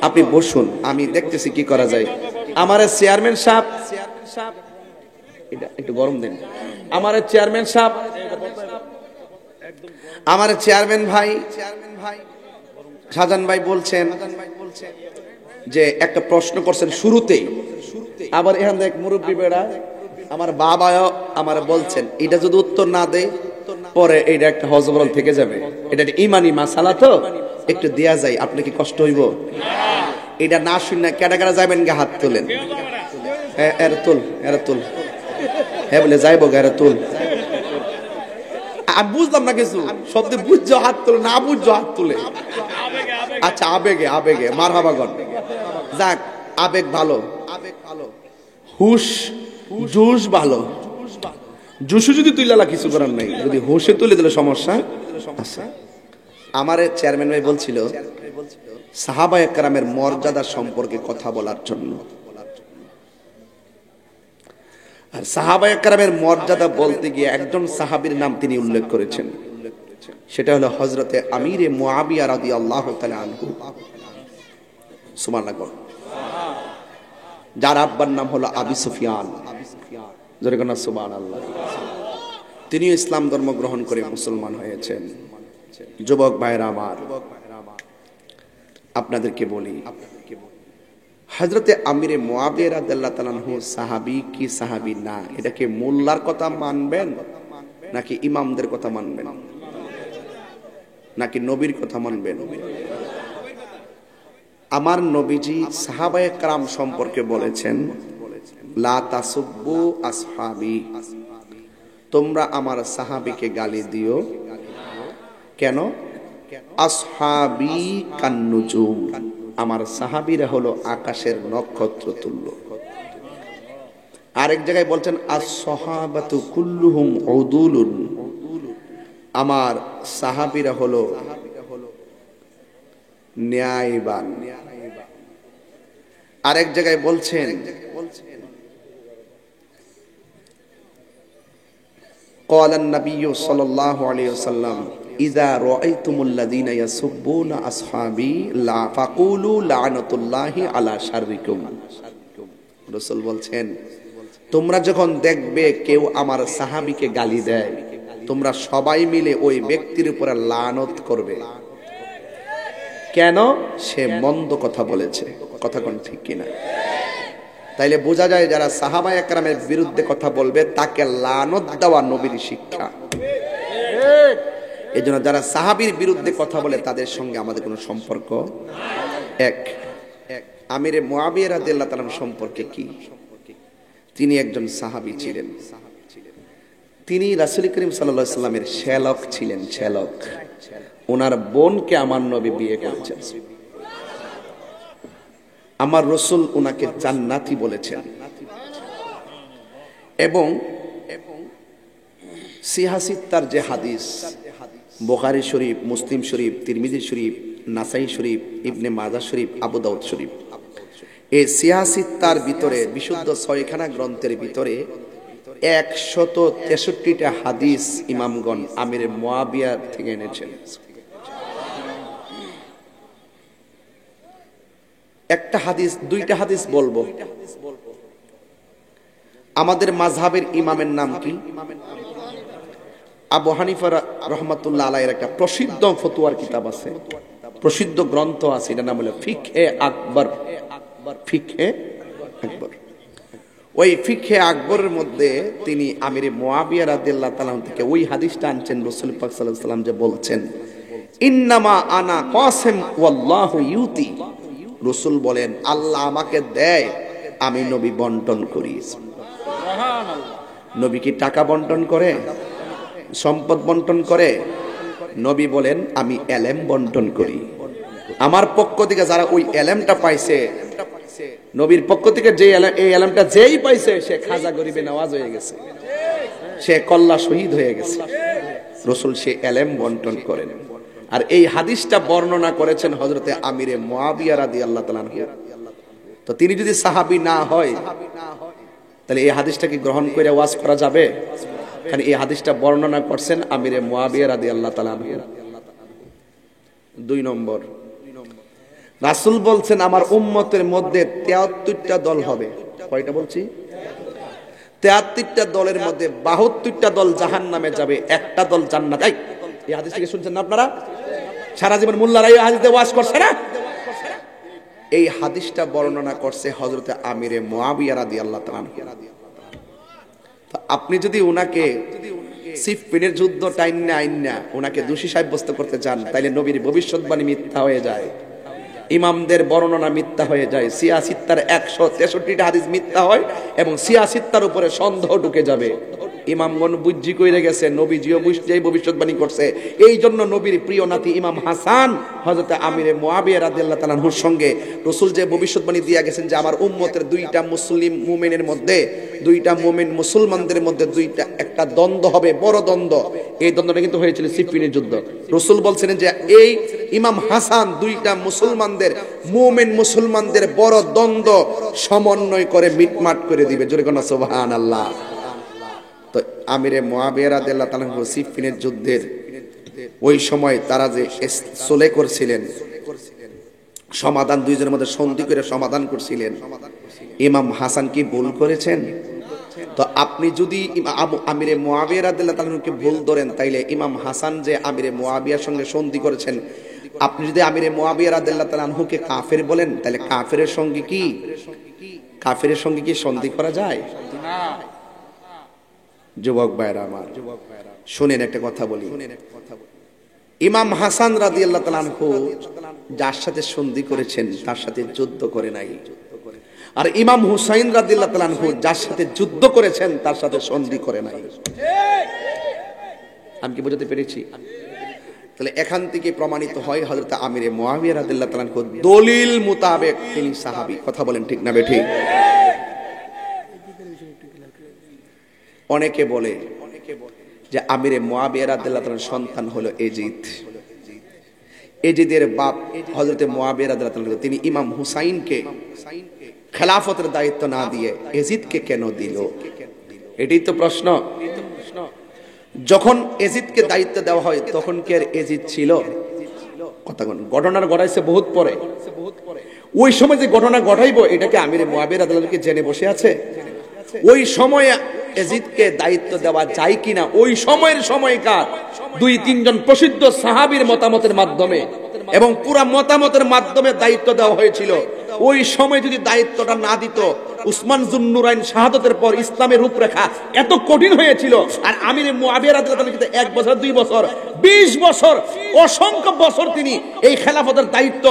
আপনি বসুন, আমি দেখতেছি কি করা যায়। আমার চেয়ারম্যান সাহেব, এটা একটু গরম দেন। আমার চেয়ারম্যান সাহেব, আমার চেয়ারম্যান ভাই শাহজাহান ভাই বলছেন যে একটা প্রশ্ন করছেন শুরুতেই, আবার এখান থেকে এক মুরব্বী বেড়া আমার বাবাও আমার বলছেন, এটা যদি উত্তর না দেয় পরে এটা একটা হজবরল থেকে যাবে, এটা ইমানি মাসালা, তো একটু দেয়া যায়। আপনি কি কষ্ট হইব? এটা না শুনে কেডা কেডা যাবেন গে হাত তোলেন। এরা তুল, এরা তুল, হ্যাঁ বলে যাইব গা, এরা তুল। আমি বুঝলাম না কিছু শব্দ, বুঝছো হাত তুলে, না বুঝছো হাত তুলে। আচ্ছা আবেগে, আবেগে মারহাবাগন, যাক আবেগ ভালো, আবেগ ভালো, হুশ জুস ভালো, জুসু যদি তুইলালা কিছু করার নাই, যদি হোসে তুলে দিলে সমস্যা আছে। আমার চেয়ারম্যান ভাই বলছিল সাহাবায়ে কেরামের মর্যাদা সম্পর্কে কথা বলার জন্য। আর সাহাবায়ে কেরামের মর্যাদা বলতে গিয়ে একজন সাহাবীর নাম তিনি উল্লেখ করেছেন, সেটা হলো হযরতে আমিরে মুআবিয়া রাদিয়াল্লাহু তাআলা আনহু। সুবহানাল্লাহ। যার আব্বার নাম হলো আবু সুফিয়ান, জোরে কোন সুবহানাল্লাহ। তিনিও ইসলাম ধর্ম গ্রহণ করে মুসলমান হয়েছেন। যুবক ভাইরা আমার, আপনাদেরকে বলি, হযরতে আমিরে মুআবিয়া রাদিয়াল্লাহু তাআলা আনহু সাহাবী কি সাহাবী না, এটাকে মোল্লার কথা মানবেন নাকি ইমামদের কথা মানবেন নাকি নবীর কথা মানবেন? আমার নবীজি সাহাবায়ে কেরাম সম্পর্কে বলেছেন, লা তাসুব্বু আসহাবি, তোমরা আমার সাহাবীকে গালি দিও কেন? আসহাবি কান্নুজুম, আমার সাহাবীরা হলো আকাশের নক্ষত্র তুল্য। আরেক জায়গায় বলছেন আস-সাহাবাতু কুল্লুহুম উদুলুন, আমার সাহাবীরা হলো ন্যায়বান। আরেক জায়গায় বলছেন قال النبي صلى الله عليه وسلم إذا رأيتم الذين يسبون أصحابي لا فقولوا لعنة الله على شركم। রাসূল বলছেন, তোমরা যখন দেখবে কেউ আমার সাহাবীকে গালি দেয়, তোমরা সবাই মিলে ওই ব্যক্তির উপরে লানত করবে। কেন? সে মন্দ কথা বলেছে। কথা কোন ঠিক কিনা? তাইলে বোঝা যায় যারা সাহাবায়ে কেরামের বিরুদ্ধে কথা বলবে তাকে লানত দেওয়া নবীর শিক্ষা। এজন্য যারা সাহাবীর বিরুদ্ধে কথা বলে তাদের সঙ্গে আমাদের কোনো সম্পর্ক এক। আমিরে মুআবিয়া রাদিয়াল্লাহু তাআলা সম্পর্কে কি? তিনি একজন সাহাবী ছিলেন। তিনি রাসূল করিম সাল্লাল্লাহু আলাইহি ওয়াসাল্লামের শ্যালক ছিলেন। শ্যালক, ওনার বোনকে আমার নবী বিয়ে করেছেন। আমার রাসূল ওনাকে জান্নাতি বলেছেন। এবং সিহাসিত্তার যে হাদিস, বুখারী শরীফ, মুসলিম শরীফ, তিরমিজি শরীফ, নাসাই শরীফ, ইবনে মাজাহ শরীফ, আবু দাউদ শরীফ, এই সিহাসিত্তার ভিতরে বিশুদ্ধ ছয়খানা গ্রন্থের ভিতরে 163টা হাদিস ইমামগণ আমিরে মুআবিয়া থেকে এনেছেন। একটা হাদিস, দুইটা হাদিস বলবো। আমাদের মাযহাবের ইমামের নাম কি? আবু হানিফা রাহমাতুল্লাহ আলাইহির একটা প্রসিদ্ধ ফতোয়ার কিতাব আছে, প্রসিদ্ধ গ্রন্থ আছে, এটার নাম হলো ফিকহে আকবর। ফিকহে আকবর। ওই ফিকহে আকবরের মধ্যে তিনি আমিরে মুআবিয়া রাদিয়াল্লাহু তাআলা থেকে ওই হাদিসটা আনছেন। রাসূল পাক সাল্লাল্লাহু আলাইহি ওয়াসাল্লাম যে বলছেন, ইন্নামা আনা কাসিম ওয়াল্লাহু ইউতি, রাসূল বলেন আল্লাহ আমাকে দেয়, আমি নবী বন্টন করি। সুবহানাল্লাহ। নবী কি টাকা বন্টন করে, সম্পদ বন্টন করে? নবী বলেন আমি ইলম বন্টন করি। আমার পক্ষ থেকে যারা ওই ইলমটা পাইছে, নবীর পক্ষ থেকে যে এই ইলমটা যেই পাইছে, সে খাজা গরিবে নওয়াজ হয়ে গেছে, সে কল্লা শহীদ হয়ে গেছে। রাসূল সে ইলম বন্টন করেন। আর এই হাদিসটা বর্ণনা করেছেন হযরতে আমিরে মুআবিয়া রাদিয়াল্লাহু তাআলা আনহু। তো তিনি যদি সাহাবী না হয় তাহলে এই হাদিসটাকে গ্রহণ করে ওয়াজ করা যাবে? কারণ এই হাদিসটা বর্ণনা করছেন আমিরে মুআবিয়া রাদিয়াল্লাহু তাআলা আনহু। 2 নম্বর, রাসূল বলছেন আমার উম্মতের মধ্যে 73টা দল হবে। কয়টা বলছি? 73টা দলের মধ্যে 72টা দল জাহান্নামে যাবে, একটা দল জান্নাতে। এই হাদিস থেকে শুনছেন না আপনারা? সারা জীবন মোল্লারা এই হাদিসে ওয়াজ করছে না? এই হাদিসটা বর্ণনা করছে হযরতে আমিরে মুআবিয়া রাদিয়াল্লাহু তাআলা আনহু। আপনি যদি উনাকে সিফফিনের যুদ্ধ টাইন্না আইন্না উনাকে দোষী সাব্যস্ত করতে চান, তাইলে নবীর ভবিষ্যৎবাণী মিথ্যা হয়ে যায়, ইমামদের বর্ণনা মিথ্যা হয়ে যায়, সিয়াসিত্তার 163টা হাদিস মিথ্যা হয় এবং সিয়াসিত্তার উপরে সন্দেহ ঢুকে যাবে। ইমামগণ বুঝি কইরে গেছে, নবীজিও বুঝতেই ভবিষ্যৎবাণী করছে। এই জন্য নবীর প্রিয় নাতি ইমাম হাসান হযরত আমিরে মুয়াবিয়া রাদিয়াল্লাহু তাআলা আনহুর সঙ্গে রাসূল যে ভবিষ্যৎবাণী দিয়া গেছেন যে আমার উম্মতের দুইটা মুসলিম মুমিনের মধ্যে, দুইটা মুমিন মুসলমানদের মধ্যে একটা দ্বন্দ্ব হবে, বড় দ্বন্দ্ব। এই দ্বন্দ্বটা কিন্তু হয়েছিল সিফিনের যুদ্ধ। রাসূল বলছিলেন যে এই ইমাম হাসান দুইটা মুসলমানদের, মুমিন মুসলমানদের বড় দ্বন্দ্ব সমন্বয় করে মিটমাট করে দিবে। জোরে কোন সুবহানাল্লাহ। তো আমিরে মুয়াবিয়া রাদিয়াল্লাহু তাআলা সিফিনের যুদ্ধের ওই সময় তারা যে সোলে করছিলেন, সমাধান, দুইজনের মধ্যে সন্ধি করে সমাধান করছিলেন, ইমাম হাসান কি ভুল করেছেন? তো আপনি যদি আমিরে মুয়াবিয়া রাদিয়াল্লাহু তাআলাকে ভুল ধরেন, তাইলে ইমাম হাসান যে আমিরে মুয়াবিয়ার সঙ্গে সন্ধি করেছেন, আপনি যদি আমিরে মুয়াবিয়া রাদিয়াল্লাহু তাআলা আনহুকে কাফের বলেন, তাহলে কাফেরের সঙ্গে কি সন্ধি করা যায়? না। যুবক ভাইরা আমার, শুনেন একটা কথা বলি। ইমাম হাসান রাদিয়াল্লাহু তাআলা আনহু যার সাথে সন্ধি করেছেন তার সাথে যুদ্ধ করে নাই, আর ইমাম হুসাইন রাদিয়াল্লাহু তাআলা আনহু যার সাথে যুদ্ধ করেছেন তার সাথে সন্ধি করে নাই। আমি কি বুঝাতে পেরেছি? তাহলে এখান থেকে প্রমাণিত হয় হযরত আমিরে মুয়াবিয়া রাদিয়াল্লাহু তাআলা আনহু দলিল মোতাবেক তিনি সাহাবী। কথা বলেন ঠিক না বেঠিক? অনেকে বলে যে আমিরে মুয়াবিয়া রাদিয়াল্লাহু তাআলার সন্তান হলো এজিদ। এজিদের বাপ হযরত মুয়াবিয়া রাদিয়াল্লাহু তাআলা তিনি ইমাম হুসাইনকে খেলাফতের দায়িত্ব না দিয়ে এজিদকে কেন দিল? এটাই তো প্রশ্ন। যখন এজিদকে দায়িত্ব দেওয়া হয় তখন কি আর এজিদ ছিল? ঘটনার ঘটাইছে বহুত পরে। ওই সময় যে ঘটনা ঘটাইবো এটাকে আমিরে মুয়াবিয়া রাদিয়াল্লাহু তাআলা জেনে বসে আছে? ওই সময়ে এজিদকে দায়িত্ব দেওয়া যায় কিনা ওই সময়ের সময়কার দুই তিনজন প্রসিদ্ধ সাহাবীর মতামতের মাধ্যমে এবং পুরা মতামতের মাধ্যমে দায়িত্ব দেওয়া হয়েছিল। ওই সময় যদি দায়িত্বটা না দিত, উসমান যুন্নুরাইন শাহাদাতের পর ইসলামের রূপরেখা এত কঠিন হয়েছিল। আর আমিরে মুয়াবিয়া রাদিয়াল্লাহু তাআলা 1 বছর 2 বছর 20 বছর অসংখ্য বছর তিনি এই খেলাফতের দায়িত্ব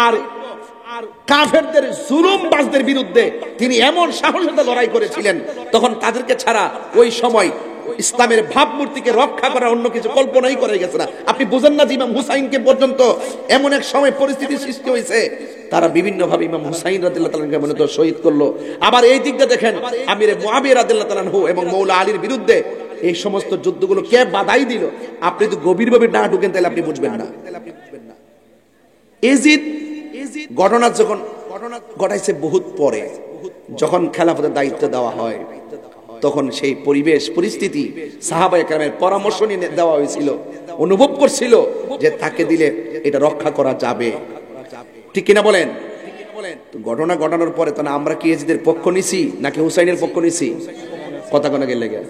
আর কাফেরদের জুলুমবাজদের বিরুদ্ধে তিনি এমন সাহসের লড়াই করেছিলেন, তখন তাদেরকে ছাড়া ওই সময় ইসলামের ভাবমূর্তিকে রক্ষা করার অন্য কিছু কল্পনাই করা গেছে না। আপনি বুঝেন না যে ইমাম হুসাইনকে পর্যন্ত এমন এক সময় পরিস্থিতি সৃষ্টি হয়েছে, তারা বিভিন্ন ভাবে ইমাম হুসাইন রাদিয়াল্লাহু তাআলাকে মনে তো শহীদ করলো। আবার এই দিকটা দেখেন, আমিরে মুয়াবিয়া রাদিয়াল্লাহু তাআলা আনহু এবং মৌলা আলীর বিরুদ্ধে এই সমস্ত যুদ্ধগুলো কে বাধাই দিল? আপনি তো গভীরভাবে না ঢুকেন তাহলে আপনি বুঝবেন না। এজিদ ঘটনা যখন ঘটাইছে বহুত পরে, যখন খেলাফতের দায়িত্ব দেওয়া হয় তখন সেই পরিবেশ পরিস্থিতি সাহাবায়ে কেরামের পরামর্শ নিয়ে দেওয়া হয়েছিল, অনুভব করছিল যে তাকে দিলে এটা রক্ষা করা যাবে। ঠিক কিনা বলেন? তো ঘটনা ঘটানোর পরে তো না আমরা কি এজিদের পক্ষ নিছি নাকি হুসাইনের পক্ষ নিছি? কথা কোনা গেলে গে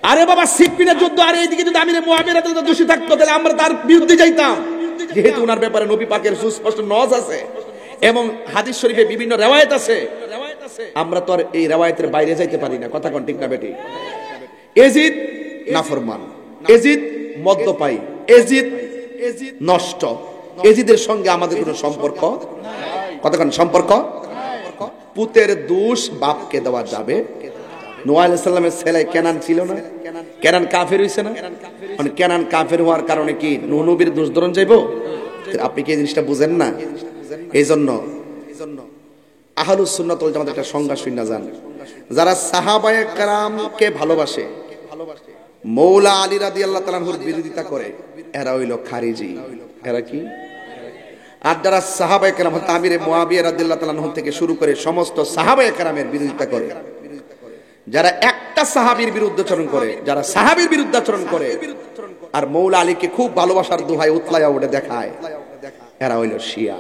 আরে বাবা, সিফিনের যুদ্ধ আর এইদিকে যদি আমিরে মুয়াবিয়া রাদিয়াল্লাহু তাআলা দোষী থাকতো তাহলে আমরা তার বিরুদ্ধে যাইতাম, যেহেতু ওনার ব্যাপারে নবী পাকের সুস্পষ্ট নজ আছে এবং হাদিস শরীফে বিভিন্ন রিওয়ায়াত আছে। আমরা তো আর এই রিওয়ায়াতের বাইরে যাইতে পারি না। কথা কোন ঠিক না বেটি? এজিদ নাফরমান, এজিদ মদ্যপায়ী, এজিদ নষ্ট, এজিদের সঙ্গে আমাদের কোনো সম্পর্ক নাই। কথা কোন সম্পর্ক? পুতের দোষ বাপকে দেওয়া যাবে? নূহ আলাইহিস সালামের ছেলে কেনান ছিল না? কেনান কাফের হইছে না? মানে কেনান কাফের হওয়ার কারণে কি নূহ নবীর দোষ ধরন যাইবো? আপনি কি এই জিনিসটা বুঝেন না? এই জন্য আহলুস সুন্নাত ওয়াল জামাত একটা সংজ্ঞা শুনে যান, যারা সাহাবায়ে কেরামকে ভালোবাসে, মৌলা আলী রাদিয়াল্লাহু তাআলা আনহুর বিরোধিতা করে, এরা হইল খারিজি। এরা কি? আর যারা সাহাবায়ে কেরাম আমিরে মুয়াবিয়া রাদিয়াল্লাহু তাআলা আনহু থেকে শুরু করে সমস্ত সাহাবায়ে কেরামের বিরোধিতা করে, যারা একটা সাহাবীর বিরুদ্ধাচরণ করে, যারা সাহাবীর বিরুদ্ধাচরণ করে আর মৌলা আলীকে খুব ভালোবাসার দোহাই উতলায়া ওঠে দেখায়, এরা হইল শিয়া।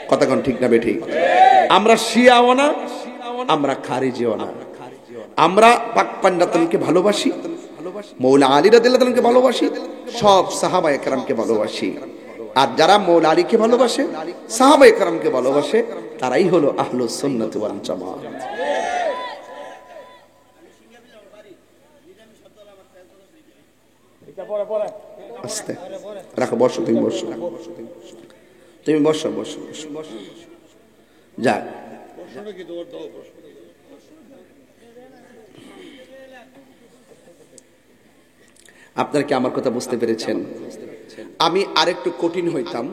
কথা কোন ঠিক না বেঠিক? আমরা শিয়াও না, আমরা খারিজিও না। আমরা পাক পাঞ্জাতনকে ভালোবাসি, মৌলা আলী রাদিয়াল্লাহু তাআলাকে ভালোবাসি, সব সাহাবায়ে কেরামকে ভালোবাসি। আর যারা মৌলা আলীকে ভালোবাসে, সাহাবায়ে কেরামকে ভালোবাসে, তারাই হলো আহলুস সুন্নাত ওয়াল জামাত। আস্তে রাখো, বসো, তুমি বসো, তুমি বসো, বসো, বসো। যা আপনারা কি আমার কথা বুঝতে পেরেছেন? আমি আরেকটু কঠিন হইতাম,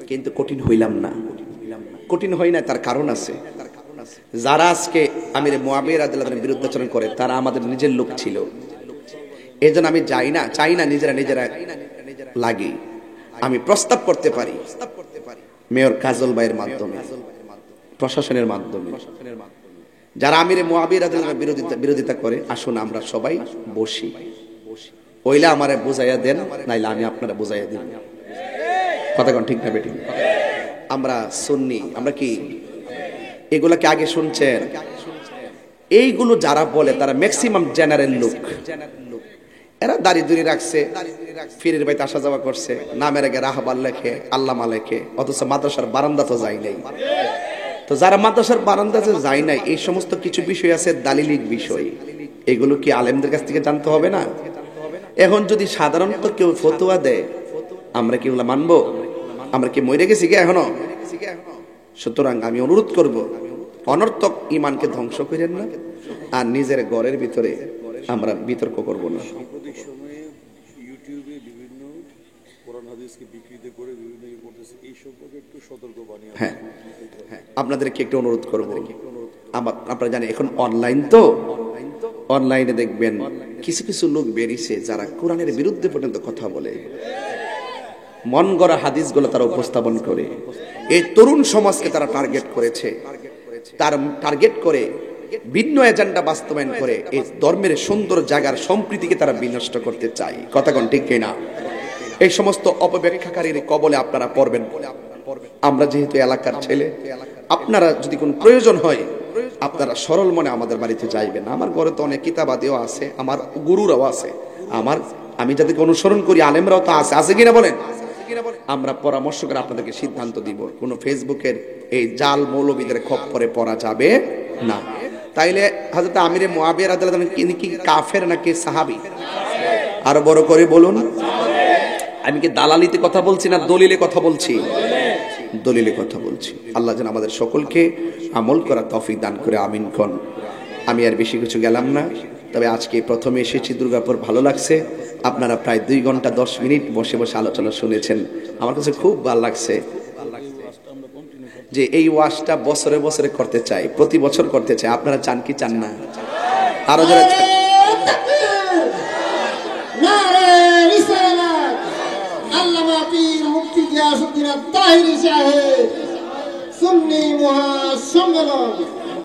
কিন্তু কঠিন হইলাম না। কঠিন হই না, তার কারণ আছে। যারা আজকে আমির মুয়াবিয়া রাদিয়াল্লাহু আনহুর বিরুদ্ধাচরণ করে তারা আমাদের নিজের লোক ছিল। এই জন্য আমি চাই না নিজেরা লাগি। আমি প্রস্তাব করতে পারি মেয়র কাজল ভাইয়ের মাধ্যমে, প্রশাসনের মাধ্যমে, যারা আমির মুয়াবিয়া রাদিয়াল্লাহু আনহুর বিরোধিতা করে, আসুন আমরা সবাই বসি। ওইলা আমারে বুঝাইয়া দেন, নাইলে আমি আপনারা বুঝাইয়া দিন। কথা কোন ঠিক না বেটি? আমরা সুন্নি, আমরা কি এগুলাকে আগে শুনছেন? এইগুলো যারা বলে তারা ম্যাক্সিমাম জেনারেল লোক। এরা দাড়ি রাখছে, ফিরের বাইতে আসা যাওয়া করছে, নামের আগে রাহবার লেখে, আল্লামা লেখে, অথচ মাদ্রাসার বারান্দা তো যায় নাই। তো যারা মাদ্রাসার বারান্দাতে যায় নাই, এই সমস্ত কিছু বিষয় আছে দালিলিক বিষয়, এগুলো কি আলেমদের কাছ থেকে জানতে হবে না? এখন যদি সাধারণত কেউ ফতোয়া দেয়, আমরা কি ওগুলা মানবো? আমরা কি মরে গেছি কি এখনো? সুতরাং আমি অনুরোধ করব, অনর্থক ইমানকে ধ্বংস করেন না, আর নিজের ঘরের ভিতরে আমরা বিতর্ক করব না। সাম্প্রতিক সময়ে ইউটিউবে বিভিন্ন কোরআন হাদিসকে বিকৃত করে বিভিন্ন করতেছে, এই সম্পর্কে একটু সতর্কবাণী। হ্যাঁ, আপনাদেরকে একটু অনুরোধ করব। আপনারা জানেন এখন অনলাইন, তো অনলাইনে দেখবেন কিছু কিছু লোক বেরিয়েছে যারা কোরআনের বিরুদ্ধে পর্যন্ত কথা বলে, মন গড়া হাদিসগুলো তারা উপস্থাপন করে। এই তরুণ সমাজকে তারা টার্গেট করেছে, তার টার্গেট করে ভিন্ন এজেন্ডা বাস্তবায়ন করে এই ধর্মের সুন্দর জায়গার সম্প্রীতিকে তারা বিনষ্ট করতে চায়। কথা কোন ঠিক কিনা? এই সমস্ত অপব্যাখ্যাকারীর কবলে আপনারা পড়বেন। আমরা যেহেতু এলাকার ছেলে, আপনারা যদি কোনো প্রয়োজন হয় আপনারা সরল মনে আমাদের বাড়িতে যাইবেন। আমার ঘরে তো অনেক কিতাবাদিও আছে, আমার গুরুরাও আছে, আমি যাদেরকে অনুসরণ করি আলেমরাও তো আছে কিনা বলেন? আমরা পরামর্শ করে আপনাদেরকে সিদ্ধান্ত দিব। কোনো ফেসবুকের এই জাল মৌলবীদের খপ্পরে পড়া যাবে না। তাইলে হযরত আমির মুয়াবিয়া রাদিয়াল্লাহু আনহু তিনি কি কাফের নাকি সাহাবী? আরো বড় করে বলুন। আমি কি দালালিতে কথা বলছি না দলিলে কথা বলছি? দলিলে কথা বলছি। আল্লাহ যেন আমাদের সকলকে আমল করার তৌফিক দান করে, আমিন কোন। আমি আর বেশি কিছু গেলাম না, তবে আজকে প্রথমে এসেছি দুর্গাপুর, ভালো লাগছে। আপনারা প্রায় 2 ঘন্টা 10 মিনিট বসে বসে আলোচনা শুনেছেন, আমার কাছে খুব ভালো লাগছে। যে এই ওয়াজটা বছরে বছরে করতে চাই, প্রতি বছর করতে চাই। আপনারা চান কি চান না? আরো যারা আল্লামা পীর মুফতি গিয়াসউদ্দিন আত-তাহিরি সাহেব সুন্নি মহাসম্মেলন